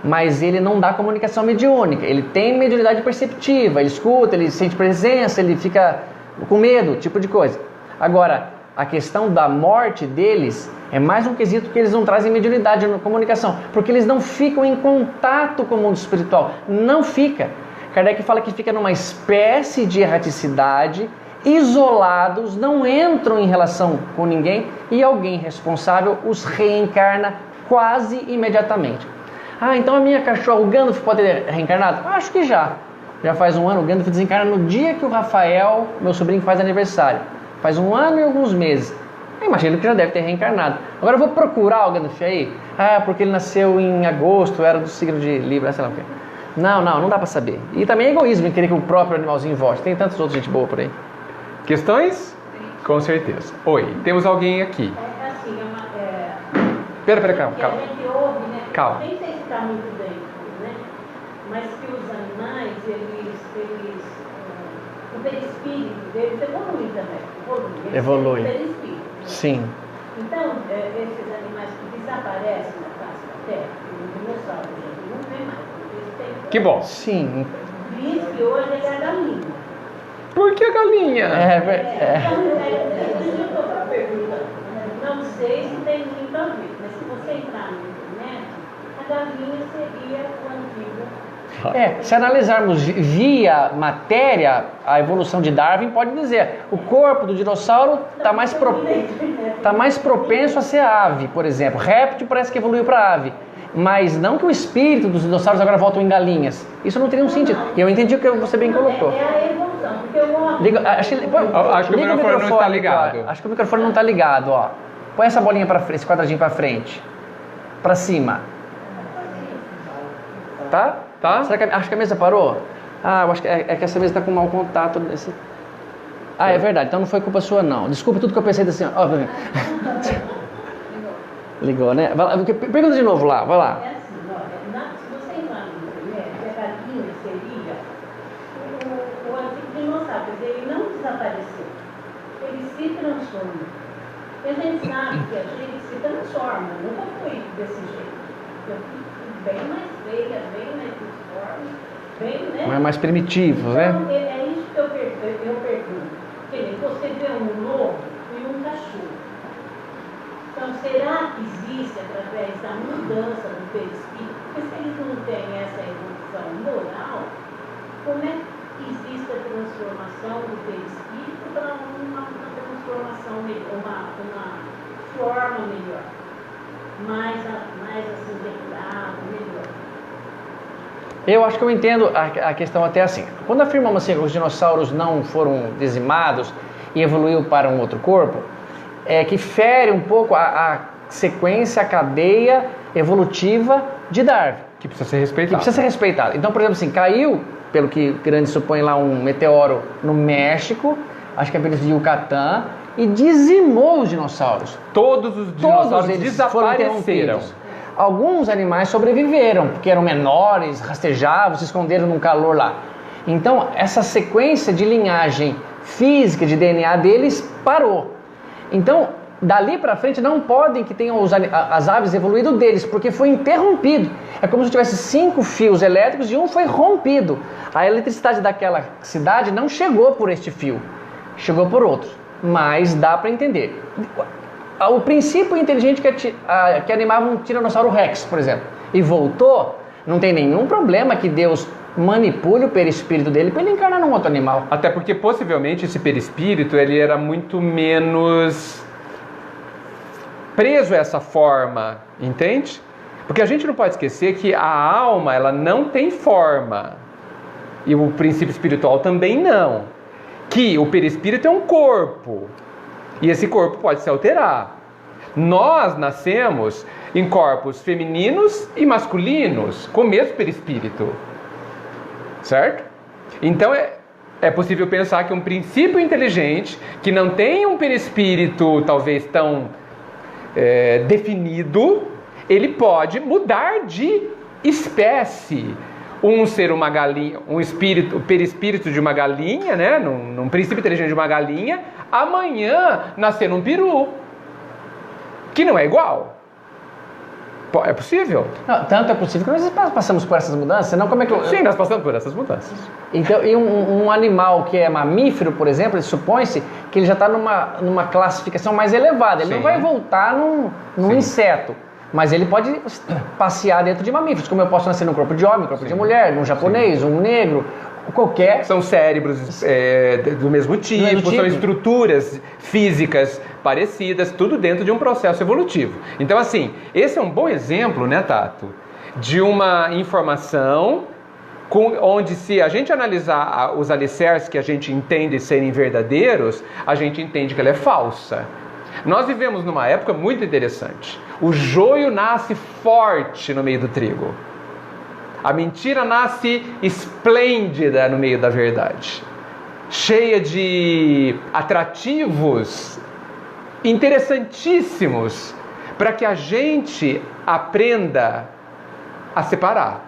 Mas ele não dá comunicação mediúnica, ele tem mediunidade perceptiva, ele escuta, ele sente presença, ele fica com medo, tipo de coisa. Agora, a questão da morte deles é mais um quesito que eles não trazem mediunidade na comunicação, porque eles não ficam em contato com o mundo espiritual, não fica. Kardec fala que fica numa espécie de erraticidade, isolados, não entram em relação com ninguém e alguém responsável os reencarna quase imediatamente. Então a minha cachorra, o Gandalf, pode ter reencarnado? Acho que já. Já faz um ano, o Gandalf desencarna no dia que o Rafael, meu sobrinho, faz aniversário. Faz um ano e alguns meses. Eu imagino que já deve ter reencarnado. Agora eu vou procurar o Gandalf aí. Porque ele nasceu em agosto, era do signo de Libra, sei lá o quê. Não dá pra saber. E também é egoísmo em querer que o próprio animalzinho volte. Tem tantos outros gente boa por aí. Questões? Com certeza. Oi, temos alguém aqui. É assim, Pera, calma. que a gente ouve, né? Calma. Nem sei se está muito bem, né? Mas que os animais, o perispírito deles evolui também. Evolui. O perispírito. Sim. Então, esses animais que desaparecem na face da Terra, o dinossauro, não vê mais. Que bom. Sim. Diz que hoje ele é galinha. Por que galinha? Isso que eu estou perguntando. Não sei se tem muito a ver, mas se você entrar na internet, a galinha seria o antigo. Se analisarmos via matéria, a evolução de Darwin pode dizer, o corpo do dinossauro está mais propenso a ser ave, por exemplo. Réptil parece que evoluiu para ave. Mas não que o espírito dos dinossauros agora voltam em galinhas. Isso não teria um sentido. E eu entendi o que você bem colocou. É a evolução, porque eu acho que o microfone não está ligado. Acho que o microfone não está ligado, ó. Põe essa bolinha para frente, esse quadradinho para frente. Para cima. Tá? Será que acho que a mesa parou? Eu acho que é que essa mesa está com mau contato nesse. É verdade. Então não foi culpa sua não. Desculpe tudo que eu pensei assim, ó. Ligou, né? Pergunta de novo lá, vai lá. É assim, se você entrar no internet, a galinha seria o antigo dinossauro, quer dizer, ele não desapareceu, ele se transforma. E a gente sabe que a gente se transforma, nunca foi desse jeito. Eu fico bem mais feia, bem mais disforme, bem, né? Mais primitivos, né? Então, é isso que eu pergunto. Quer dizer, você vê um lobo e um cachorro. Então, será que existe, através da mudança do perispírito, porque se eles não têm essa evolução moral, como é que existe a transformação do perispírito para uma transformação melhor, uma forma melhor, mais assim, depurada, melhor? Eu acho que eu entendo a questão até assim. Quando afirmamos assim que os dinossauros não foram dizimados e evoluiu para um outro corpo, que fere um pouco a sequência, a cadeia evolutiva de Darwin. Que precisa ser respeitado. Então, por exemplo, assim, caiu, pelo que grandes supõem lá, um meteoro no México, acho que é pelos de Yucatán, e dizimou os dinossauros. Todos os dinossauros desapareceram. Alguns animais sobreviveram, porque eram menores, rastejavam, se esconderam num calor lá. Então, essa sequência de linhagem física, de DNA deles, parou. Então, dali para frente não podem que tenham as aves evoluído deles, porque foi interrompido. É como se tivesse 5 fios elétricos e um foi rompido. A eletricidade daquela cidade não chegou por este fio, chegou por outro. Mas dá para entender. O princípio inteligente que animava um Tiranossauro Rex, por exemplo, e voltou, não tem nenhum problema que Deus manipule o perispírito dele para ele encarnar num outro animal. Até porque possivelmente esse perispírito ele era muito menos preso a essa forma, entende? Porque a gente não pode esquecer que a alma ela não tem forma e o princípio espiritual também não. Que o perispírito é um corpo e esse corpo pode se alterar. Nós nascemos em corpos femininos e masculinos com o mesmo perispírito. Certo? Então É possível pensar que um princípio inteligente, que não tem um perispírito talvez tão definido, ele pode mudar de espécie. Um ser uma galinha, o perispírito de uma galinha, né? Num princípio inteligente de uma galinha, amanhã nascer um peru, que não é igual. É possível? Não, tanto é possível que nós passamos por essas mudanças, senão como é que... Sim, nós passamos por essas mudanças. Então, e um animal que é mamífero, por exemplo, supõe-se que ele já está numa classificação mais elevada. Ele Sim. não vai voltar num inseto, mas ele pode passear dentro de mamíferos, como eu posso nascer num corpo de homem, corpo de mulher, num japonês, um negro, qualquer... São cérebros do mesmo tipo, são estruturas físicas parecidas, tudo dentro de um processo evolutivo. Então, assim, esse é um bom exemplo, né, Tato, de uma informação onde, se a gente analisar os alicerces que a gente entende serem verdadeiros, a gente entende que ela é falsa. Nós vivemos numa época muito interessante. O joio nasce forte no meio do trigo. A mentira nasce esplêndida no meio da verdade, cheia de atrativos interessantíssimos para que a gente aprenda a separar.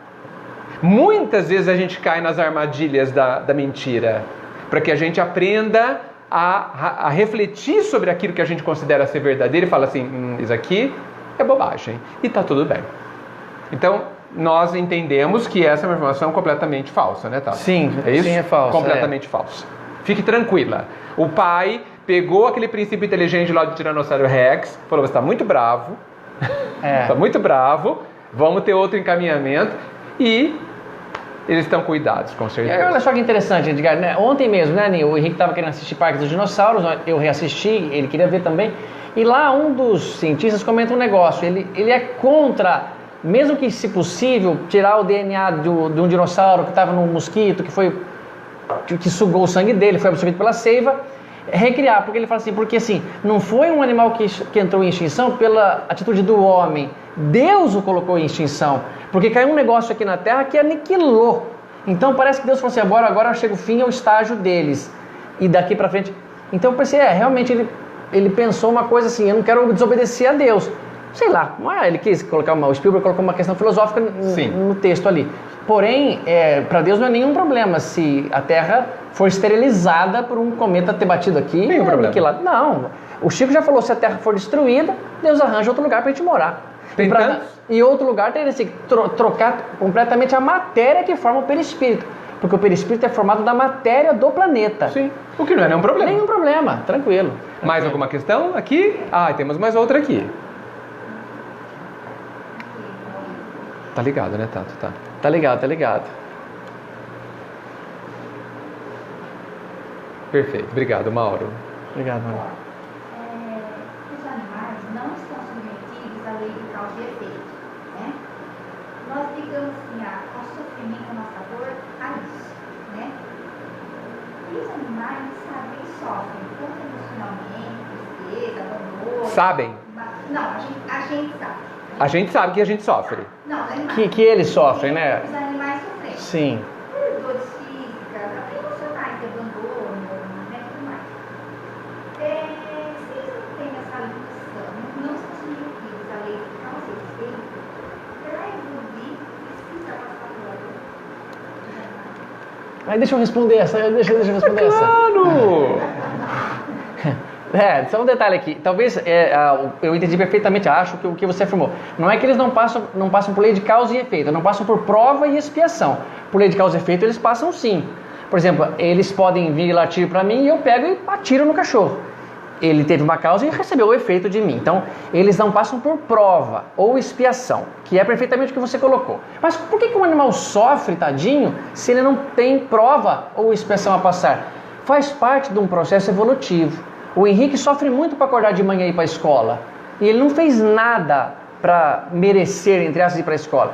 Muitas vezes a gente cai nas armadilhas da mentira, para que a gente aprenda a refletir sobre aquilo que a gente considera ser verdadeiro e fala assim, isso aqui é bobagem, e está tudo bem. Então, nós entendemos que essa é uma informação completamente falsa, né, Tato? Sim, é isso? sim, é falsa. Completamente falsa. Fique tranquila. O pai pegou aquele princípio inteligente lá do Tiranossauro Rex, falou, você está muito bravo, está muito bravo, vamos ter outro encaminhamento, e eles estão cuidados, com certeza. Olha só que interessante, Edgar, né? Ontem mesmo, né, Ninho, o Henrique estava querendo assistir Parque dos Dinossauros, eu reassisti, ele queria ver também, e lá um dos cientistas comenta um negócio, ele é contra, mesmo que, se possível, tirar o DNA de um dinossauro que estava num mosquito, que sugou o sangue dele, foi absorvido pela seiva, recriar, porque ele fala assim, porque assim, não foi um animal que entrou em extinção pela atitude do homem, Deus o colocou em extinção, porque caiu um negócio aqui na Terra que aniquilou. Então parece que Deus falou assim, agora chega o fim ao estágio deles, e daqui para frente. Então eu pensei, realmente ele pensou uma coisa assim, eu não quero desobedecer a Deus. Sei lá, ele quis colocar o Spielberg colocou uma questão filosófica no texto ali. Porém, para Deus não é nenhum problema se a Terra for esterilizada por um cometa ter batido aqui. Nenhum problema. Não, o Chico já falou, se a Terra for destruída, Deus arranja outro lugar para a gente morar. E outro lugar teria que trocar completamente a matéria que forma o perispírito. Porque o perispírito é formado da matéria do planeta. Sim, o que não é nenhum problema. Nenhum problema, tranquilo. Mais alguma questão aqui? Temos mais outra aqui. Tá ligado, né, Tato? Tá. Tá ligado. Perfeito, obrigado, Mauro. Obrigado, Mauro. Os animais não estão submetidos à lei de causa e efeito, né? Nós ligamos assim, ao sofrimento, a nossa dor, a isso, né? E os animais, sabem, sofrem, tanto emocionalmente, tristeza, abandono... Sabem? Não, a gente sabe. A gente sabe que a gente sofre. Não, os animais. Que eles sofrem, né? Os animais sofrem. Sim. Por dores físicas, até emocionais, de abandono, né, tudo mais. Se eles não têm essa ligação, não estão submetidos à lei de causa e efeito, para evoluir, precisa passar pela dor dos animais. Mas deixa eu responder essa. Deixa eu responder essa. Claro! Só um detalhe aqui. Talvez eu entendi perfeitamente, acho que o que você afirmou. Não é que eles não passam por lei de causa e efeito, não passam por prova e expiação. Por lei de causa e efeito, eles passam sim. Por exemplo, eles podem vir latir para mim e eu pego e atiro no cachorro. Ele teve uma causa e recebeu o efeito de mim. Então, eles não passam por prova ou expiação, que é perfeitamente o que você colocou. Mas por que um animal sofre, tadinho, se ele não tem prova ou expiação a passar? Faz parte de um processo evolutivo. O Henrique sofre muito para acordar de manhã e ir para a escola. E ele não fez nada para merecer, entre aspas, ir para a escola.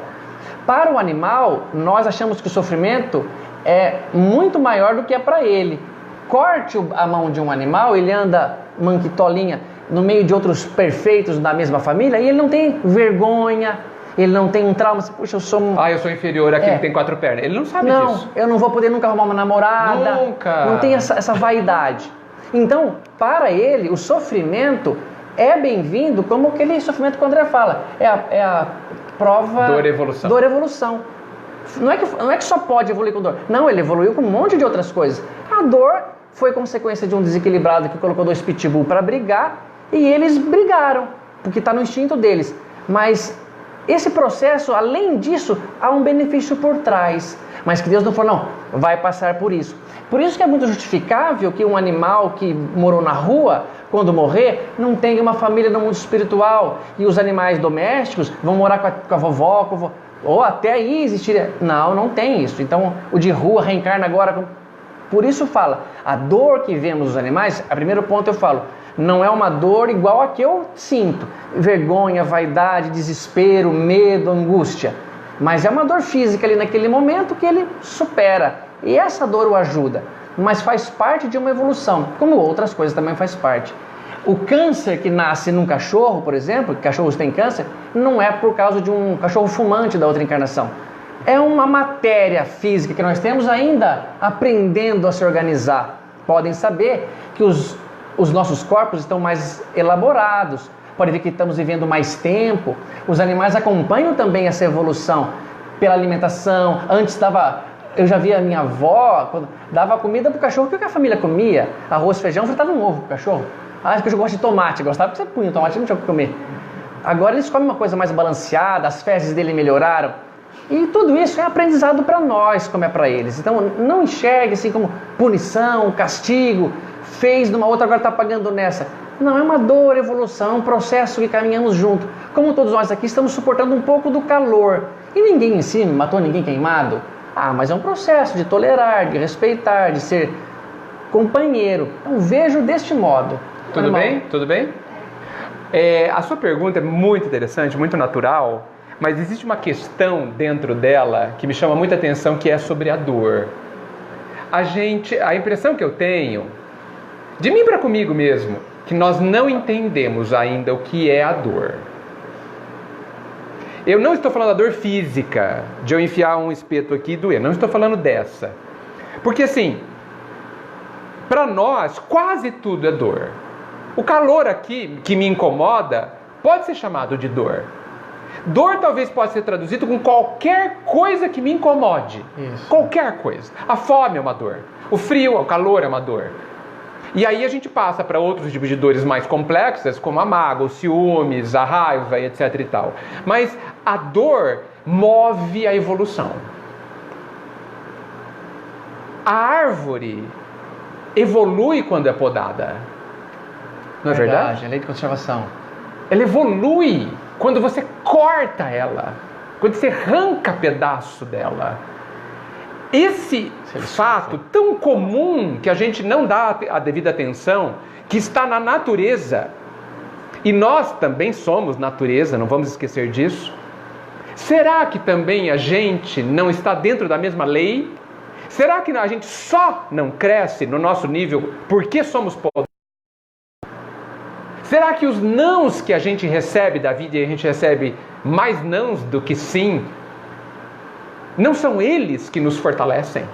Para o animal, nós achamos que o sofrimento é muito maior do que é para ele. Corte a mão de um animal, ele anda manquitolinha no meio de outros perfeitos da mesma família e ele não tem vergonha, Ele não tem um trauma, assim, puxa, eu sou um... Eu sou inferior àquele que tem 4 pernas. Ele não sabe disso. Eu não vou poder nunca arrumar uma namorada. Nunca. Não tem essa vaidade. Então, para ele, o sofrimento é bem-vindo, como aquele sofrimento que o André fala. É a prova... Dor e evolução. Não é que só pode evoluir com dor. Não, ele evoluiu com um monte de outras coisas. A dor foi consequência de um desequilibrado que colocou 2 pitbull para brigar e eles brigaram, porque está no instinto deles. Mas esse processo, além disso, há um benefício por trás. Mas que Deus não falou, não, vai passar por isso. Por isso que é muito justificável que um animal que morou na rua, quando morrer, não tenha uma família no mundo espiritual. E os animais domésticos vão morar com a vovó, ou até aí existiria. Não tem isso. Então, o de rua reencarna agora. Por isso fala, a dor que vemos nos animais, a primeiro ponto eu falo, não é uma dor igual a que eu sinto. Vergonha, vaidade, desespero, medo, angústia. Mas é uma dor física ali naquele momento que ele supera. E essa dor o ajuda. Mas faz parte de uma evolução, como outras coisas também faz parte. O câncer que nasce num cachorro, por exemplo, que cachorros têm câncer, não é por causa de um cachorro fumante da outra encarnação. É uma matéria física que nós temos ainda aprendendo a se organizar. Podem saber que os nossos corpos estão mais elaborados. Pode ver que estamos vivendo mais tempo. Os animais acompanham também essa evolução pela alimentação. Antes eu já vi a minha avó, quando dava comida para o cachorro, o que a família comia? Arroz, feijão, fritava um ovo para o cachorro. O cachorro gosta de tomate, gostava porque você punha o tomate, não tinha o que comer. Agora eles comem uma coisa mais balanceada, as fezes dele melhoraram. E tudo isso é aprendizado para nós, como é para eles. Então não enxergue assim como punição, castigo, fez numa outra, agora está pagando nessa. Não, é uma dor, evolução, um processo que caminhamos junto. Como todos nós aqui estamos suportando um pouco do calor. E ninguém em cima matou ninguém queimado. Mas é um processo de tolerar, de respeitar, de ser companheiro. Então vejo deste modo. Tudo bem? Tudo bem? A sua pergunta é muito interessante, muito natural, mas existe uma questão dentro dela que me chama muita atenção, que é sobre a dor. A impressão que eu tenho, de mim para comigo mesmo, que nós não entendemos ainda o que é a dor. Eu não estou falando da dor física, de eu enfiar um espeto aqui e doer. Não estou falando dessa. Porque assim, para nós, quase tudo é dor. O calor aqui, que me incomoda, pode ser chamado de dor. Dor talvez possa ser traduzido com qualquer coisa que me incomode. Isso. Qualquer coisa. A fome é uma dor. O frio, o calor é uma dor. E aí a gente passa para outros tipos de dores mais complexas, como a mágoa, os ciúmes, a raiva e etc e tal. Mas a dor move a evolução. A árvore evolui quando é podada. Não é verdade? É lei de conservação. Ela evolui quando você corta ela, quando você arranca pedaço dela. Esse fato tão comum que a gente não dá a devida atenção, que está na natureza, e nós também somos natureza, não vamos esquecer disso. Será que também a gente não está dentro da mesma lei? Será que a gente só não cresce no nosso nível porque somos pobres? Será que os nãos que a gente recebe da vida, e a gente recebe mais nãos do que sim, não são eles que nos fortalecem?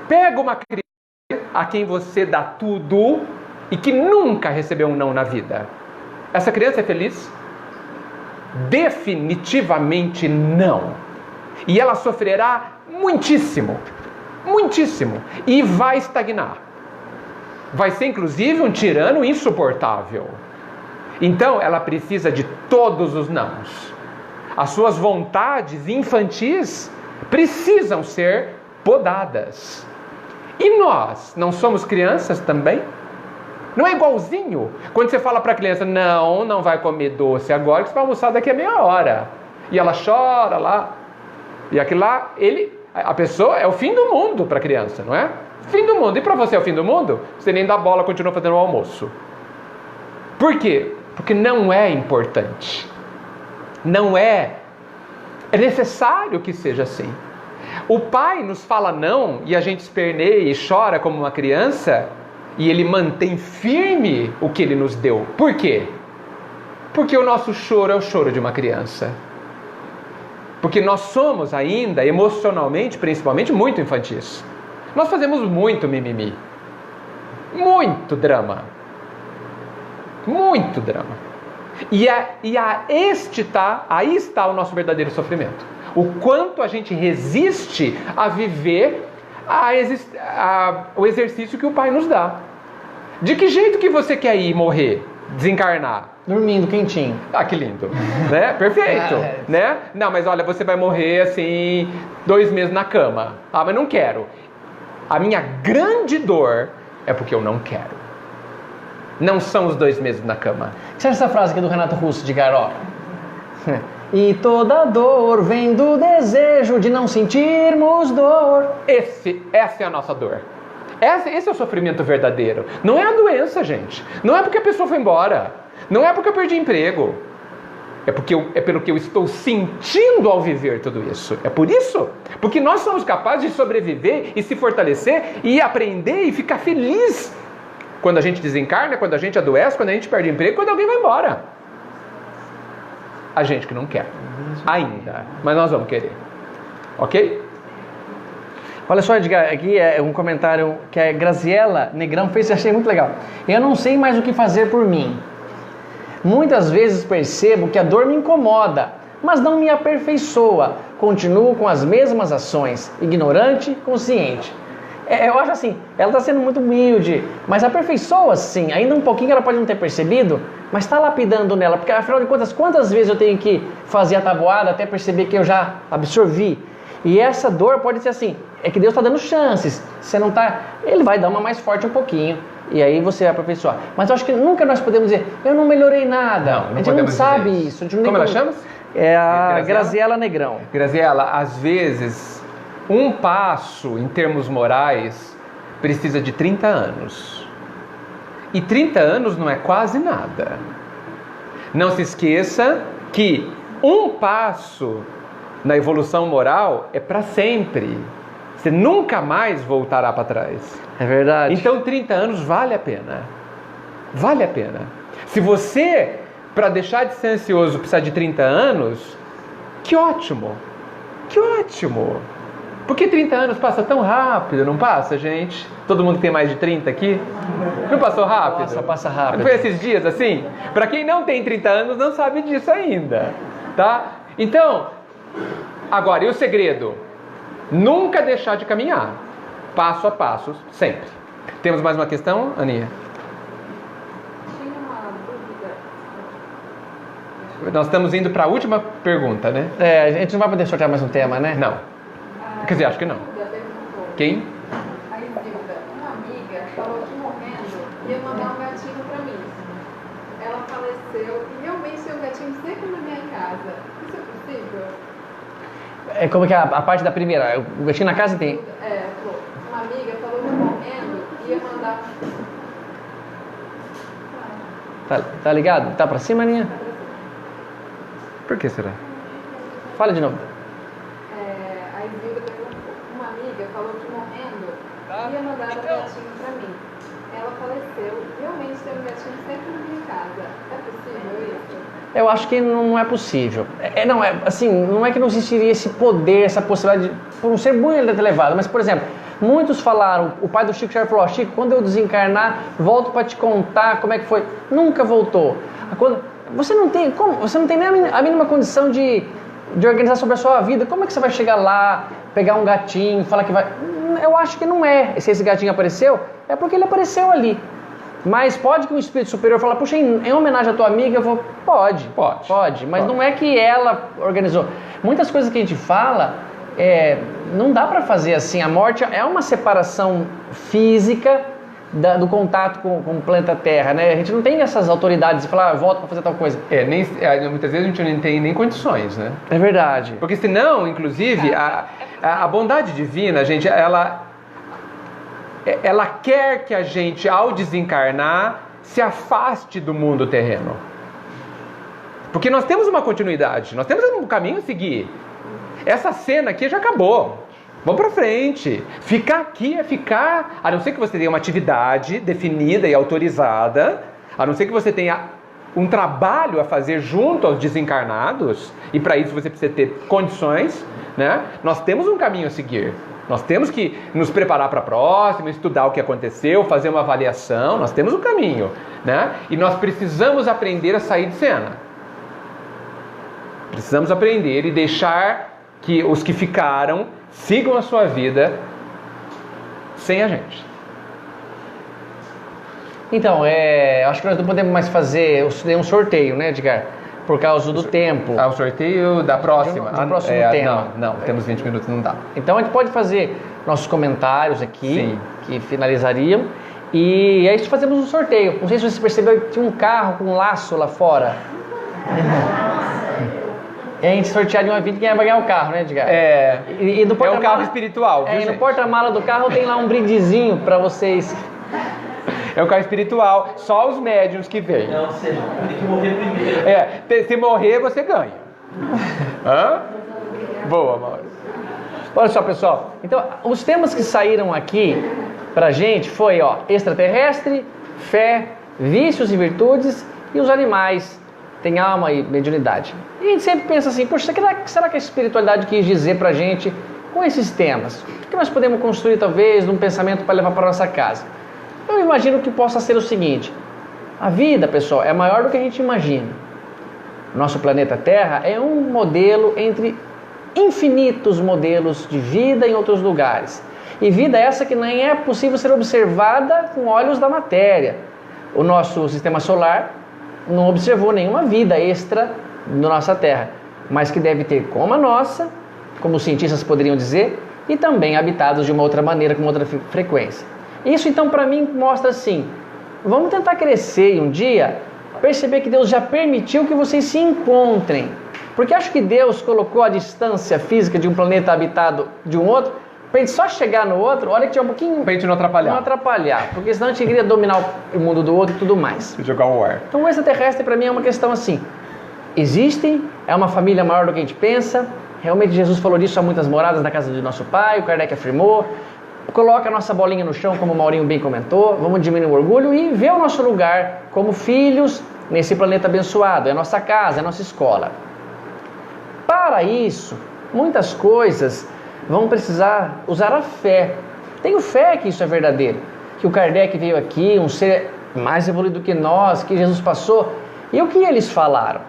Pega uma criança a quem você dá tudo e que nunca recebeu um não na vida. Essa criança é feliz? Definitivamente não. E ela sofrerá muitíssimo, muitíssimo. E vai estagnar. Vai ser inclusive um tirano insuportável. Então ela precisa de todos os nãos. As suas vontades infantis precisam ser podadas. E nós, não somos crianças também? Não é igualzinho? Quando você fala para a criança, não vai comer doce agora, que você vai almoçar daqui a meia hora. E ela chora lá. E aquilo lá, a pessoa é o fim do mundo para a criança, não é? Fim do mundo. E para você é o fim do mundo? Você nem dá bola, continua fazendo o almoço. Por quê? Porque não é importante. Não é necessário que seja assim. O pai nos fala não e a gente esperneia e chora como uma criança e ele mantém firme o que ele nos deu. Por quê? Porque o nosso choro é o choro de uma criança. Porque nós somos ainda, emocionalmente, principalmente, muito infantis. Nós fazemos muito mimimi. Muito drama. Muito drama. Aí está o nosso verdadeiro sofrimento. O quanto a gente resiste a viver o exercício que o Pai nos dá. De que jeito que você quer ir morrer? Desencarnar? Dormindo, quentinho. Ah, que lindo. Né? Perfeito. Né? Não, mas olha, você vai morrer assim, 2 meses na cama. Ah, mas não quero. A minha grande dor é porque eu não quero. Não são os 2 meses na cama. Você acha essa frase aqui do Renato Russo de Garó? E toda dor vem do desejo de não sentirmos dor. Essa é a nossa dor. Esse é o sofrimento verdadeiro. Não é a doença, gente. Não é porque a pessoa foi embora. Não é porque eu perdi emprego. É pelo que eu estou sentindo ao viver tudo isso. É por isso. Porque nós somos capazes de sobreviver e se fortalecer e aprender e ficar feliz quando a gente desencarna, quando a gente adoece, quando a gente perde emprego, quando alguém vai embora. A gente que não quer. Ainda. Mas nós vamos querer. Ok? Olha só, Edgar, aqui é um comentário que a Graziela Negrão fez, eu achei muito legal. Eu não sei mais o que fazer por mim. Muitas vezes percebo que a dor me incomoda, mas não me aperfeiçoa. Continuo com as mesmas ações, ignorante, consciente. Eu acho assim, ela está sendo muito humilde, mas aperfeiçoa sim, ainda um pouquinho ela pode não ter percebido, mas está lapidando nela, porque afinal de contas, quantas vezes eu tenho que fazer a tabuada até perceber que eu já absorvi? E essa dor pode ser assim, é que Deus está dando chances, você não está, Ele vai dar uma mais forte um pouquinho, e aí você vai aperfeiçoar. Mas eu acho que nunca nós podemos dizer, eu não melhorei nada, a gente não sabe isso. Como ela chama? É a Graziela Negrão. Graziela, às vezes, um passo em termos morais precisa de 30 anos. E 30 anos não é quase nada. Não se esqueça que um passo na evolução moral é para sempre. Você nunca mais voltará para trás. É verdade. Então 30 anos vale a pena. Vale a pena. Se você, para deixar de ser ansioso, precisar de 30 anos, que ótimo. Que ótimo. Porque 30 anos passa tão rápido, não passa, gente? Todo mundo que tem mais de 30 aqui? Não passou rápido? Passa rápido. Foi esses dias assim? Para quem não tem 30 anos, não sabe disso ainda, tá? Então, agora, e o segredo? Nunca deixar de caminhar. Passo a passo, sempre. Temos mais uma questão, Aninha? Tinha uma dúvida. Nós estamos indo para a última pergunta, né? É, a gente não vai poder sortear mais um tema, né? Não. Quer dizer, acho que não. Quem? A Isilda, uma amiga, falou que morrendo ia mandar um gatinho pra mim. Ela faleceu e realmente tem um gatinho sempre na minha casa. Isso é possível? É como que é a parte da primeira? O gatinho na casa tem. Falou, uma amiga falou que morrendo ia mandar. Tá ligado? Tá pra cima, Aninha? Por que será? Fala de novo. A Isilda perguntou, uma amiga falou que morrendo ia mandar um gatinho pra mim. Ela faleceu. Realmente tem um gatinho sempre na minha casa. É possível isso? Eu acho que não é possível. Não é que não existiria esse poder, essa possibilidade, por um ser muito elevado, mas, por exemplo, muitos falaram, o pai do Chico Xavier falou, Chico, quando eu desencarnar, volto para te contar como é que foi. Nunca voltou. Você não tem nem a mínima condição de organizar sobre a sua vida. Como é que você vai chegar lá, pegar um gatinho, falar que vai... Eu acho que não é. Se esse gatinho apareceu, é porque ele apareceu ali. Mas pode que um espírito superior fale, puxa, em homenagem à tua amiga, eu vou... Pode. Mas não é que ela organizou. Muitas coisas que a gente fala, não dá para fazer assim. A morte é uma separação física do contato com o planeta Terra, né? A gente não tem essas autoridades de falar, volta para fazer tal coisa. Muitas vezes a gente não tem nem condições, né? É verdade. Porque senão, inclusive, a bondade divina, gente, ela quer que a gente, ao desencarnar, se afaste do mundo terreno. Porque nós temos uma continuidade, nós temos um caminho a seguir. Essa cena aqui já acabou. Vamos pra frente. Ficar aqui é ficar, a não ser que você tenha uma atividade definida e autorizada, a não ser que você tenha um trabalho a fazer junto aos desencarnados, e para isso você precisa ter condições, né? Nós temos um caminho a seguir. Nós temos que nos preparar para a próxima, estudar o que aconteceu, fazer uma avaliação. Nós temos um caminho, né? E nós precisamos aprender a sair de cena. Precisamos aprender e deixar que os que ficaram sigam a sua vida sem a gente. Então, acho que nós não podemos mais fazer um sorteio, né, Edgar? Por causa do tempo. O sorteio da próxima. Do próximo tema. Não, temos 20 minutos, não dá. Então a gente pode fazer nossos comentários aqui, Sim. que finalizariam, e aí fazemos um sorteio. Não sei se você percebeu que tinha um carro com um laço lá fora. E a gente sortearia uma vida e quem vai ganhar o carro, né, Edgar? E no É um carro espiritual, viu, e no gente? porta-mala do carro tem lá um brindezinho para vocês. É um carro espiritual, só os médiuns que vêm. Não, você tem que morrer primeiro. Se morrer, você ganha. Hã? Boa, Mauro. Olha só, pessoal. Então, os temas que saíram aqui pra gente foi, extraterrestre, fé, vícios e virtudes e os animais. Tem alma e mediunidade. E a gente sempre pensa assim, poxa, será que a espiritualidade quis dizer pra gente com esses temas? O que nós podemos construir, talvez, num pensamento para levar para nossa casa? Eu imagino que possa ser o seguinte: a vida, pessoal, é maior do que a gente imagina. Nosso planeta Terra é um modelo entre infinitos modelos de vida em outros lugares. E vida essa que nem é possível ser observada com olhos da matéria. O nosso sistema solar não observou nenhuma vida extra na nossa Terra, mas que deve ter como a nossa, como os cientistas poderiam dizer, e também habitados de uma outra maneira, com outra frequência. Isso então para mim mostra assim, vamos tentar crescer e um dia perceber que Deus já permitiu que vocês se encontrem. Porque acho que Deus colocou a distância física de um planeta habitado de um outro, para a gente só chegar no outro, olha que tinha um pouquinho... Pra gente não atrapalhar. Não atrapalhar, porque senão a gente iria dominar o mundo do outro e tudo mais. Jogar o ar. Então o extraterrestre para mim é uma questão assim, existem, é uma família maior do que a gente pensa, realmente Jesus falou disso há muitas moradas na casa do nosso pai, o Kardec afirmou, coloca a nossa bolinha no chão, como o Maurinho bem comentou, vamos diminuir o orgulho e ver o nosso lugar como filhos nesse planeta abençoado, é a nossa casa, é a nossa escola. Para isso, muitas coisas vão precisar usar a fé. Tenho fé que isso é verdadeiro, que o Kardec veio aqui, um ser mais evoluído que nós, que Jesus passou. E o que eles falaram?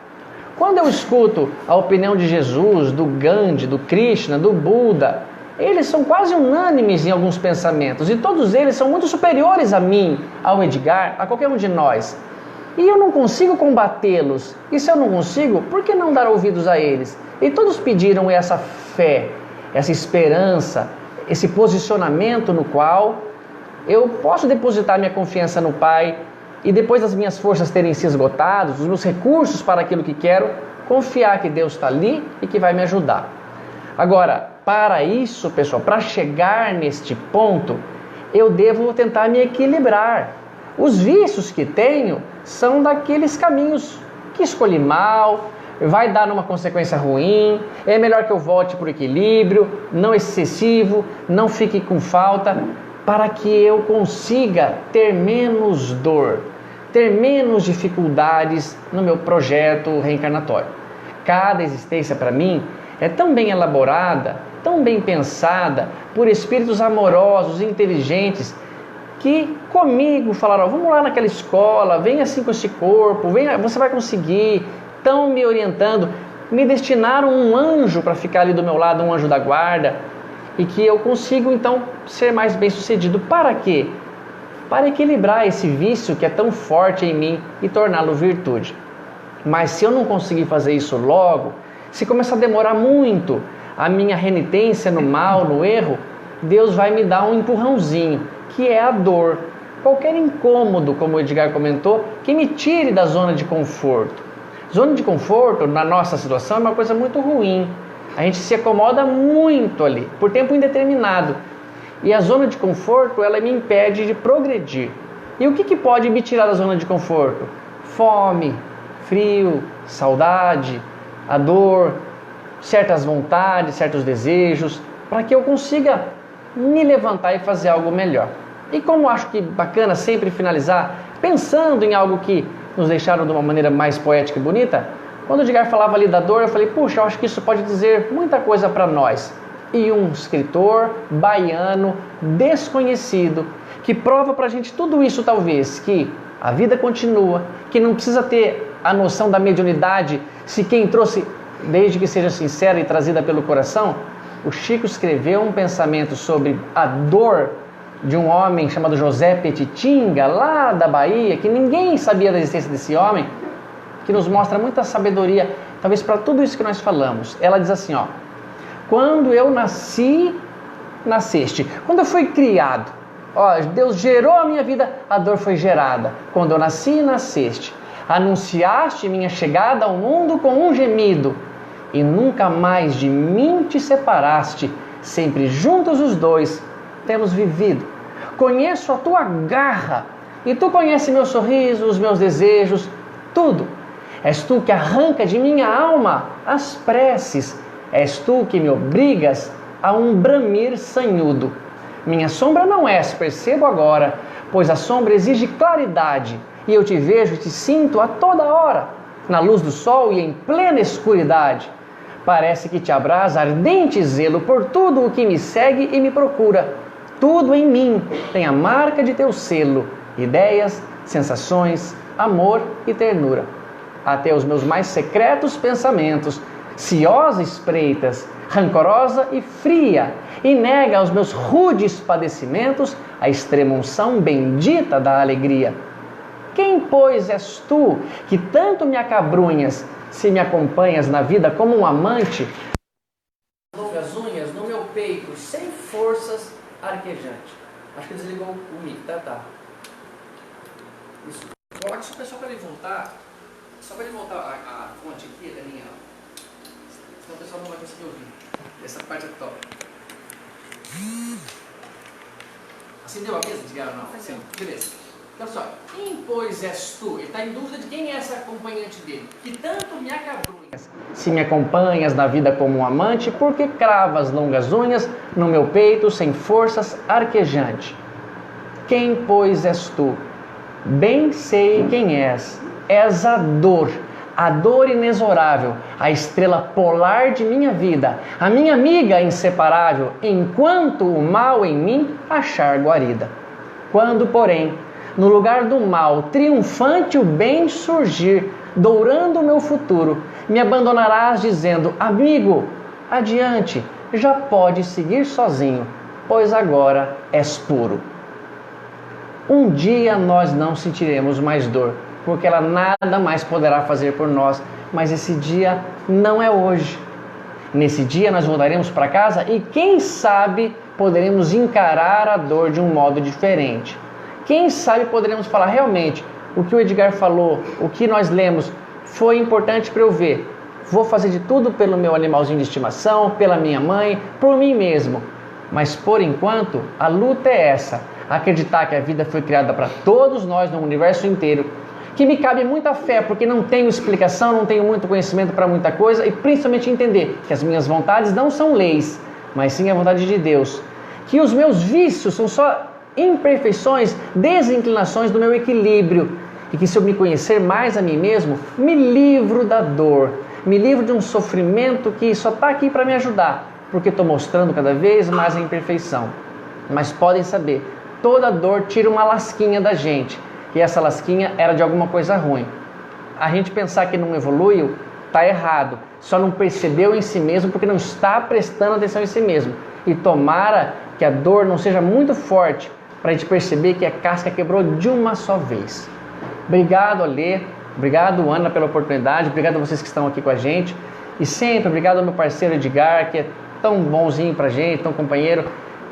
Quando eu escuto a opinião de Jesus, do Gandhi, do Krishna, do Buda, eles são quase unânimes em alguns pensamentos e todos eles são muito superiores a mim, ao Edgar, a qualquer um de nós. E eu não consigo combatê-los. E se eu não consigo, por que não dar ouvidos a eles? E todos pediram essa fé, essa esperança, esse posicionamento no qual eu posso depositar minha confiança no Pai e depois das minhas forças terem se esgotado, os meus recursos para aquilo que quero, confiar que Deus está ali e que vai me ajudar. Agora, para isso, pessoal, para chegar neste ponto, eu devo tentar me equilibrar. Os vícios que tenho são daqueles caminhos que escolhi mal, vai dar numa consequência ruim, é melhor que eu volte para o equilíbrio, não excessivo, não fique com falta, para que eu consiga ter menos dor, ter menos dificuldades no meu projeto reencarnatório. Cada existência para mim é tão bem elaborada, tão bem pensada, por espíritos amorosos, inteligentes, que comigo falaram, vamos lá naquela escola, vem assim com esse corpo, vem, você vai conseguir, estão me orientando, me destinaram um anjo para ficar ali do meu lado, um anjo da guarda, e que eu consigo então ser mais bem sucedido. Para quê? Para equilibrar esse vício que é tão forte em mim e torná-lo virtude. Mas se eu não conseguir fazer isso logo, se começar a demorar muito a minha renitência no mal, no erro, Deus vai me dar um empurrãozinho, que é a dor. Qualquer incômodo, como o Edgar comentou, que me tire da zona de conforto. Zona de conforto, na nossa situação, é uma coisa muito ruim. A gente se acomoda muito ali, por tempo indeterminado. E a zona de conforto, ela me impede de progredir. E o que pode me tirar da zona de conforto? Fome, frio, saudade, a dor, certas vontades, certos desejos, para que eu consiga me levantar e fazer algo melhor. E como acho que bacana sempre finalizar pensando em algo que nos deixaram de uma maneira mais poética e bonita. Quando o Edgar falava ali da dor, eu falei, puxa, eu acho que isso pode dizer muita coisa para nós. E um escritor baiano, desconhecido, que prova para a gente tudo isso talvez, que a vida continua, que não precisa ter a noção da mediunidade, se quem trouxe, desde que seja sincera e trazida pelo coração. O Chico escreveu um pensamento sobre a dor de um homem chamado José Petitinga, lá da Bahia, que ninguém sabia da existência desse homem, que nos mostra muita sabedoria, talvez para tudo isso que nós falamos. Ela diz assim, ó: quando eu nasci, nasceste. Quando eu fui criado, ó, Deus gerou a minha vida, a dor foi gerada. Quando eu nasci, nasceste. Anunciaste minha chegada ao mundo com um gemido, e nunca mais de mim te separaste. Sempre juntos os dois temos vivido. Conheço a tua garra, e tu conheces meu sorriso, os meus desejos, tudo. És tu que arranca de minha alma as preces. És tu que me obrigas a um bramir sanhudo. Minha sombra não és, percebo agora, pois a sombra exige claridade, e eu te vejo e te sinto a toda hora, na luz do sol e em plena escuridade. Parece que te abrasa ardente zelo por tudo o que me segue e me procura. Tudo em mim tem a marca de teu selo, ideias, sensações, amor e ternura. Até os meus mais secretos pensamentos, ciosa espreitas, rancorosa e fria, e nega aos meus rudes padecimentos a extrema unção bendita da alegria. Quem, pois, és tu que tanto me acabrunhas, se me acompanhas na vida como um amante? Longas unhas no meu peito, sem forças, arquejante. Acho que desligou o mic, tá? Isso. Coloque isso, pessoal, para ele voltar. Só para ele voltar a fonte aqui da minha. Senão o pessoal não vai conseguir ouvir. Essa parte é top. Acendeu a mesa, Edgar, não? Sim, beleza. Então só, quem, pois, és tu? Ele está em dúvida de quem é essa acompanhante dele, que tanto me acabrunhas. Se me acompanhas na vida como um amante, por que cravas longas unhas no meu peito sem forças arquejante? Quem, pois, és tu? Bem sei quem és. És a dor inexorável, a estrela polar de minha vida, a minha amiga inseparável, enquanto o mal em mim achar guarida. Quando, porém, no lugar do mal, triunfante o bem surgir, dourando o meu futuro, me abandonarás dizendo, amigo, adiante, já podes seguir sozinho, pois agora és puro. Um dia nós não sentiremos mais dor, porque ela nada mais poderá fazer por nós, mas esse dia não é hoje. Nesse dia nós voltaremos para casa e quem sabe poderemos encarar a dor de um modo diferente. Quem sabe poderemos falar realmente o que o Edgar falou, o que nós lemos, foi importante para eu ver. Vou fazer de tudo pelo meu animalzinho de estimação, pela minha mãe, por mim mesmo. Mas por enquanto a luta é essa, acreditar que a vida foi criada para todos nós no universo inteiro, que me cabe muita fé, porque não tenho explicação, não tenho muito conhecimento para muita coisa, e principalmente entender que as minhas vontades não são leis, mas sim a vontade de Deus. Que os meus vícios são só imperfeições, desinclinações do meu equilíbrio, e que se eu me conhecer mais a mim mesmo, me livro da dor, me livro de um sofrimento que só está aqui para me ajudar, porque estou mostrando cada vez mais a imperfeição. Mas podem saber, toda dor tira uma lasquinha da gente, e essa lasquinha era de alguma coisa ruim. A gente pensar que não evoluiu, está errado. Só não percebeu em si mesmo porque não está prestando atenção em si mesmo. E tomara que a dor não seja muito forte para a gente perceber que a casca quebrou de uma só vez. Obrigado, Alê. Obrigado, Ana, pela oportunidade. Obrigado a vocês que estão aqui com a gente. E sempre obrigado ao meu parceiro Edgar, que é tão bonzinho para a gente, tão companheiro,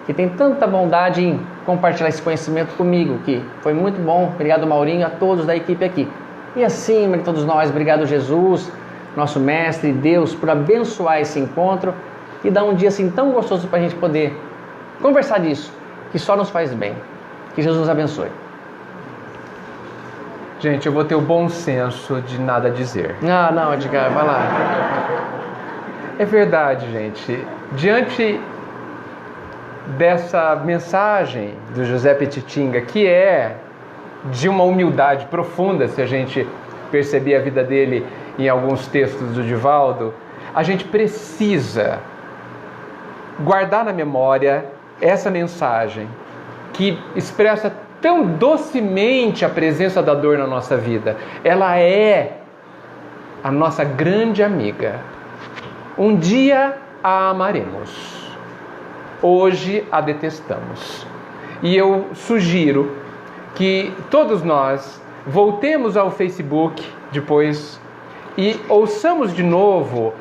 que tem tanta bondade em compartilhar esse conhecimento comigo, que foi muito bom. Obrigado, Maurinho, a todos da equipe aqui. E acima de todos nós, obrigado, Jesus, nosso Mestre, Deus, por abençoar esse encontro e dar um dia assim tão gostoso para a gente poder conversar disso, que só nos faz bem. Que Jesus nos abençoe. Gente, eu vou ter o bom senso de nada dizer. Não, Edgar, vai lá. É verdade, gente. Diante dessa mensagem do José Petitinga, que é de uma humildade profunda, se a gente perceber a vida dele em alguns textos do Divaldo, a gente precisa guardar na memória essa mensagem que expressa tão docemente a presença da dor na nossa vida. Ela é a nossa grande amiga. Um dia a amaremos, hoje a detestamos. E eu sugiro que todos nós voltemos ao Facebook depois e ouçamos de novo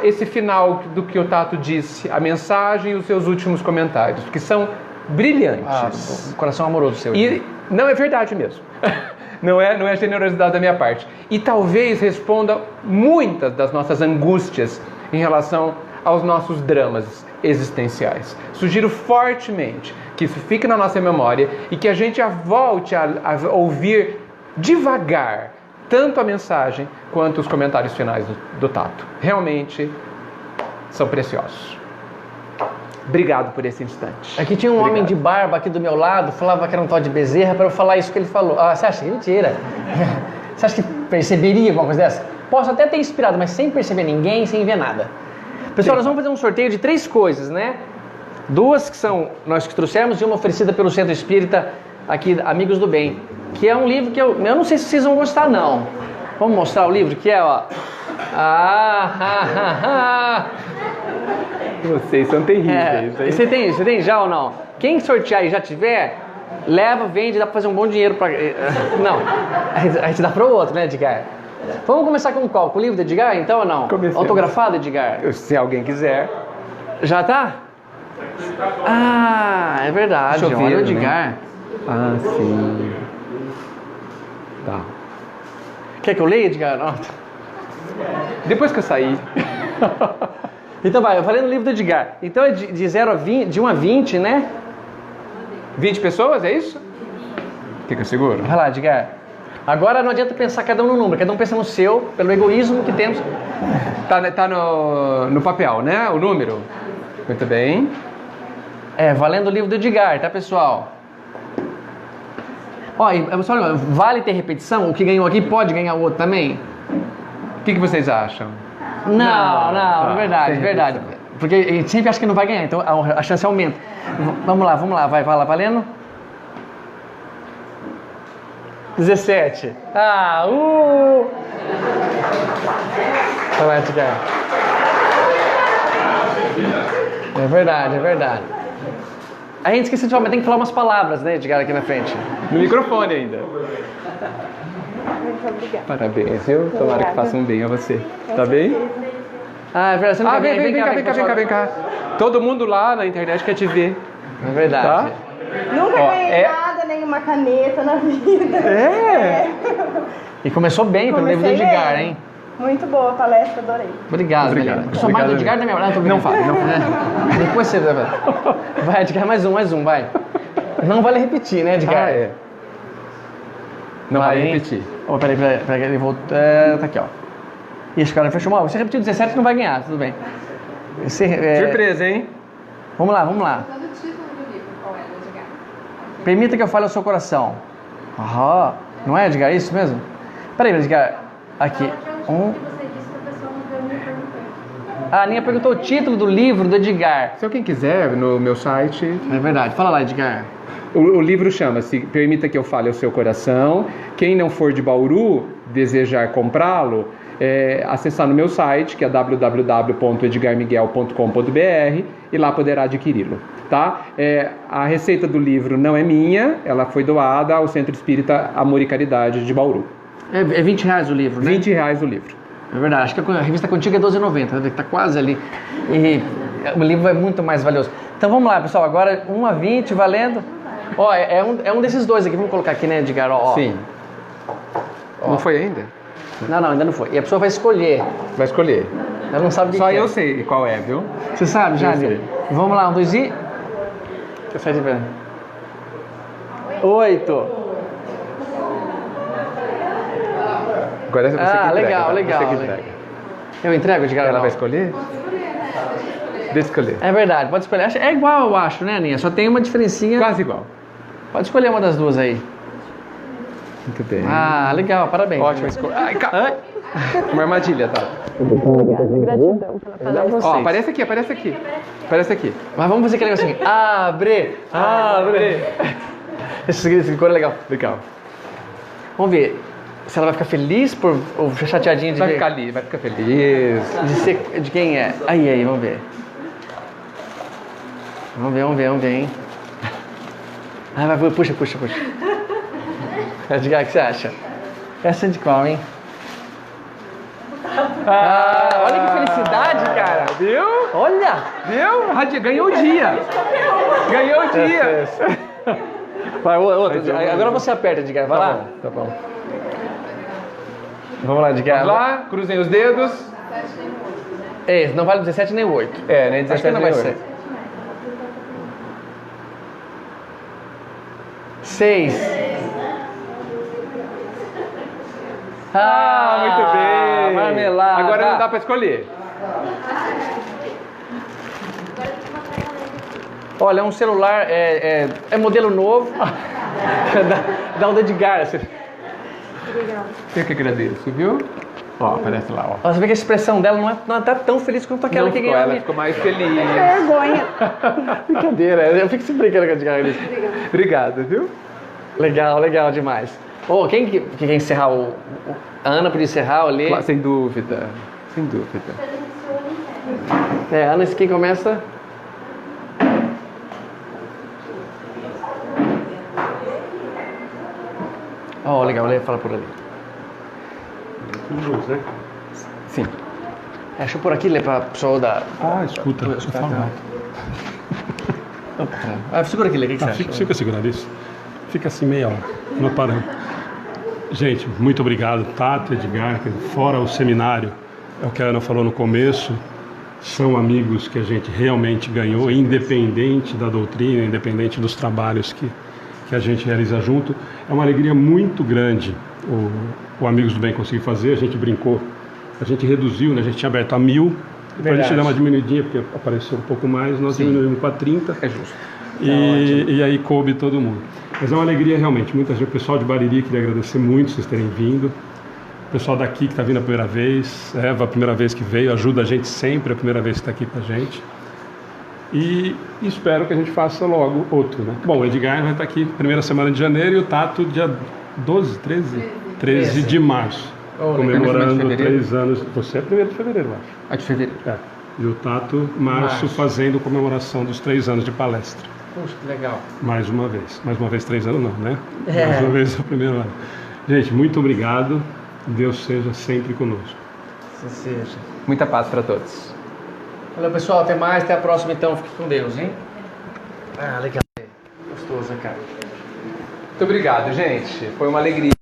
esse final do que o Tato disse, a mensagem e os seus últimos comentários, que são brilhantes. Coração amoroso seu. E não é verdade mesmo. Não é generosidade da minha parte. E talvez responda muitas das nossas angústias em relação aos nossos dramas existenciais. Sugiro fortemente que isso fique na nossa memória e que a gente volte a ouvir devagar tanto a mensagem quanto os comentários finais do Tato. Realmente são preciosos. Obrigado por esse instante. Aqui tinha um homem de barba aqui do meu lado, falava que era um tal de Bezerra, para eu falar isso que ele falou. Ah, você acha que mentira? Você acha que perceberia alguma coisa dessa? Posso até ter inspirado, mas sem perceber ninguém, sem ver nada. Pessoal, nós vamos fazer um sorteio de 3 coisas, né? 2 que são nós que trouxemos e uma oferecida pelo Centro Espírita aqui, Amigos do Bem, que é um livro que eu não sei se vocês vão gostar, não. Vamos mostrar o livro, que é, ó. Vocês são terríveis. Você tem já ou não? Quem sortear e já tiver, leva, vende, dá pra fazer um bom dinheiro pra... Não, a gente dá pro outro, né, Edgar? Vamos começar com qual? Com o livro do Edgar, então, ou não? Comecemos. Autografado, Edgar? Se alguém quiser. Já tá? Ah, é verdade. Deixa eu ver, olha o Edgar. né? Ah, sim. Tá. Quer que eu leia, Edgar? Não. Depois que eu sair. Então vai, eu falei no livro do Edgar. Então é de 0 a 20, de 1 a 20, né? 20 pessoas, é isso? Quer que eu seguro? Vai lá, Edgar. Agora não adianta pensar cada um no número, cada um pensa no seu, pelo egoísmo que temos. Tá no papel, né? O número. Muito bem. Valendo o livro do Edgar, tá, pessoal? Ó, pessoal, vale ter repetição? O que ganhou aqui pode ganhar o outro também? O que vocês acham? Não, é verdade. Porque a gente sempre acha que não vai ganhar, então a chance aumenta. Vamos lá, vai lá, valendo? 17. Vai lá, Edgar. É verdade. A gente esqueceu de falar, mas tem que falar umas palavras, né, Edgar, aqui na frente. No microfone ainda. Muito obrigada. Parabéns, viu? Tomara que façam bem a você. Tá bem? É verdade, você não Vem cá. Todo mundo lá na internet quer te ver. É verdade. Tá? Nunca ganhei nada, nem uma caneta na vida. E começou bem pelo livro do Edgar, hein? Muito boa a palestra, adorei. Obrigado. Eu sou mais do Edgar da minha hora. Não fale. Depois você... Vai, Edgar, mais um, vai. Não vale repetir, né, Edgar? Não vai repetir. Oh, peraí, ele voltou. Tá aqui, ó. Ixi, cara, fechou mal. Você repetiu 17, não vai ganhar, tudo bem. Surpresa, hein? Vamos lá. Todo o título do livro, qual é, Edgar? Permita que eu fale ao seu coração. Não é, Edgar? Isso mesmo? Peraí, Edgar. Aqui. A Aninha perguntou o título do livro do Edgar. Se alguém quiser, no meu site... É verdade. Fala lá, Edgar. O livro chama-se Permita que eu fale ao seu coração. Quem não for de Bauru, desejar comprá-lo, acessar no meu site, que é www.edgarmiguel.com.br, e lá poderá adquiri-lo. Tá? A receita do livro não é minha, ela foi doada ao Centro Espírita Amor e Caridade de Bauru. É R$20 o livro, né? R$20 o livro. É verdade, acho que a revista contigo é R$12,90, tá quase ali. E o livro é muito mais valioso. Então vamos lá, pessoal, agora 1 a 20, valendo. Ó, é um desses dois aqui, vamos colocar aqui, né, Edgar? Ó. Sim. Não foi ainda? Não, ainda não foi. E a pessoa vai escolher. Vai escolher. Ela não sabe o que Só é. eu sei qual é, viu? Você sabe já, Eu sei. Nil? Vamos lá, 1, 2 e... 8. Agora você que entrega, legal. Você que entrega. Eu entrego, Edgar? Ela vai escolher? Deixa eu escolher. É verdade, pode escolher. É igual, eu acho, né, Aninha? Só tem uma diferencinha. Quase igual. Pode escolher uma das duas aí. Muito bem. Ah, legal, parabéns. Ótima escolha. Ai, uma armadilha, tá? Gratidão pela Ó, vocês. aparece aqui, aparece aqui. Aparece aqui. Mas vamos fazer aquele negócio assim. Abre, abre. Esse cor é legal. Legal. Vamos ver se ela vai ficar feliz por ou chateadinha de Vai ver- ficar ali, vai ficar feliz. de quem é. Aí, vamos ver. Vamos ver, hein? Ah, vai, puxa. Edgar, o que você acha? Essa é de qual, hein? Olha que felicidade, cara. Viu? Olha! Viu? Ganhou o dia. Ganhou o dia. Vai, outra. Agora você aperta, Edgar. Vai lá. Tá bom. Vamos lá, Edgar. Vamos lá, cruzem os dedos. 7 nem 8, né? É, não vale 17 nem 8. É, nem Acho que 17 não vai nem ser. 8. 6. Muito bem. Marmelada. Agora não dá pra escolher. Olha, é um celular, é modelo novo. Dá um do Edgar. Assim. Eu que agradeço, viu? Ó, aparece lá, ó. Você vê que a expressão dela não tá tão feliz quanto aquela Não que ficou, ganhou. ela ficou mais feliz. Vergonha. Brincadeira, eu fico se brincando com o Edgar. Obrigado, viu? Legal demais. Ô, quem que quer encerrar a Ana podia encerrar, ler? Claro, sem dúvida. Sem dúvida. Ana, quem começa? Ó, legal, fala por ali. Né? Sim. Deixa eu por aqui, ler pra pessoa da... Escuta, por favor. Segura aqui, Lê, o que você acha? Fica segurando isso. Fica assim meia hora, não parando. Gente, muito obrigado, Tato, Edgar, que fora o seminário, é o que a Ana falou no começo, são amigos que a gente realmente ganhou, independente da doutrina, independente dos trabalhos que a gente realiza junto. É uma alegria muito grande o Amigos do Bem conseguir fazer. A gente brincou, a gente reduziu, né? A gente tinha aberto a 1000, depois a gente deu uma diminuidinha porque apareceu um pouco mais, nós diminuímos para 30. É justo. E aí coube todo mundo. Mas é uma alegria realmente. Muita gente, o pessoal de Bariri, queria agradecer muito vocês terem vindo. O pessoal daqui que está vindo a primeira vez, Eva, a primeira vez que veio, ajuda a gente sempre, a primeira vez que está aqui com a gente. E espero que a gente faça logo outro, né? Bom, o Edgar vai estar aqui primeira semana de janeiro e o Tato dia 13 de março, comemorando 3 anos. Você é 1º de fevereiro, eu acho. A de fevereiro. E o Tato, março, fazendo comemoração dos 3 anos de palestra. Puxa, que legal. Mais uma vez 3 anos não, né? Mais uma vez o primeiro ano. Gente, muito obrigado. Deus seja sempre conosco. Assim seja. Muita paz para todos. Valeu, pessoal. Até mais. Até a próxima, então. Fique com Deus, hein? Legal. Gostoso, né, cara? Muito obrigado, gente. Foi uma alegria.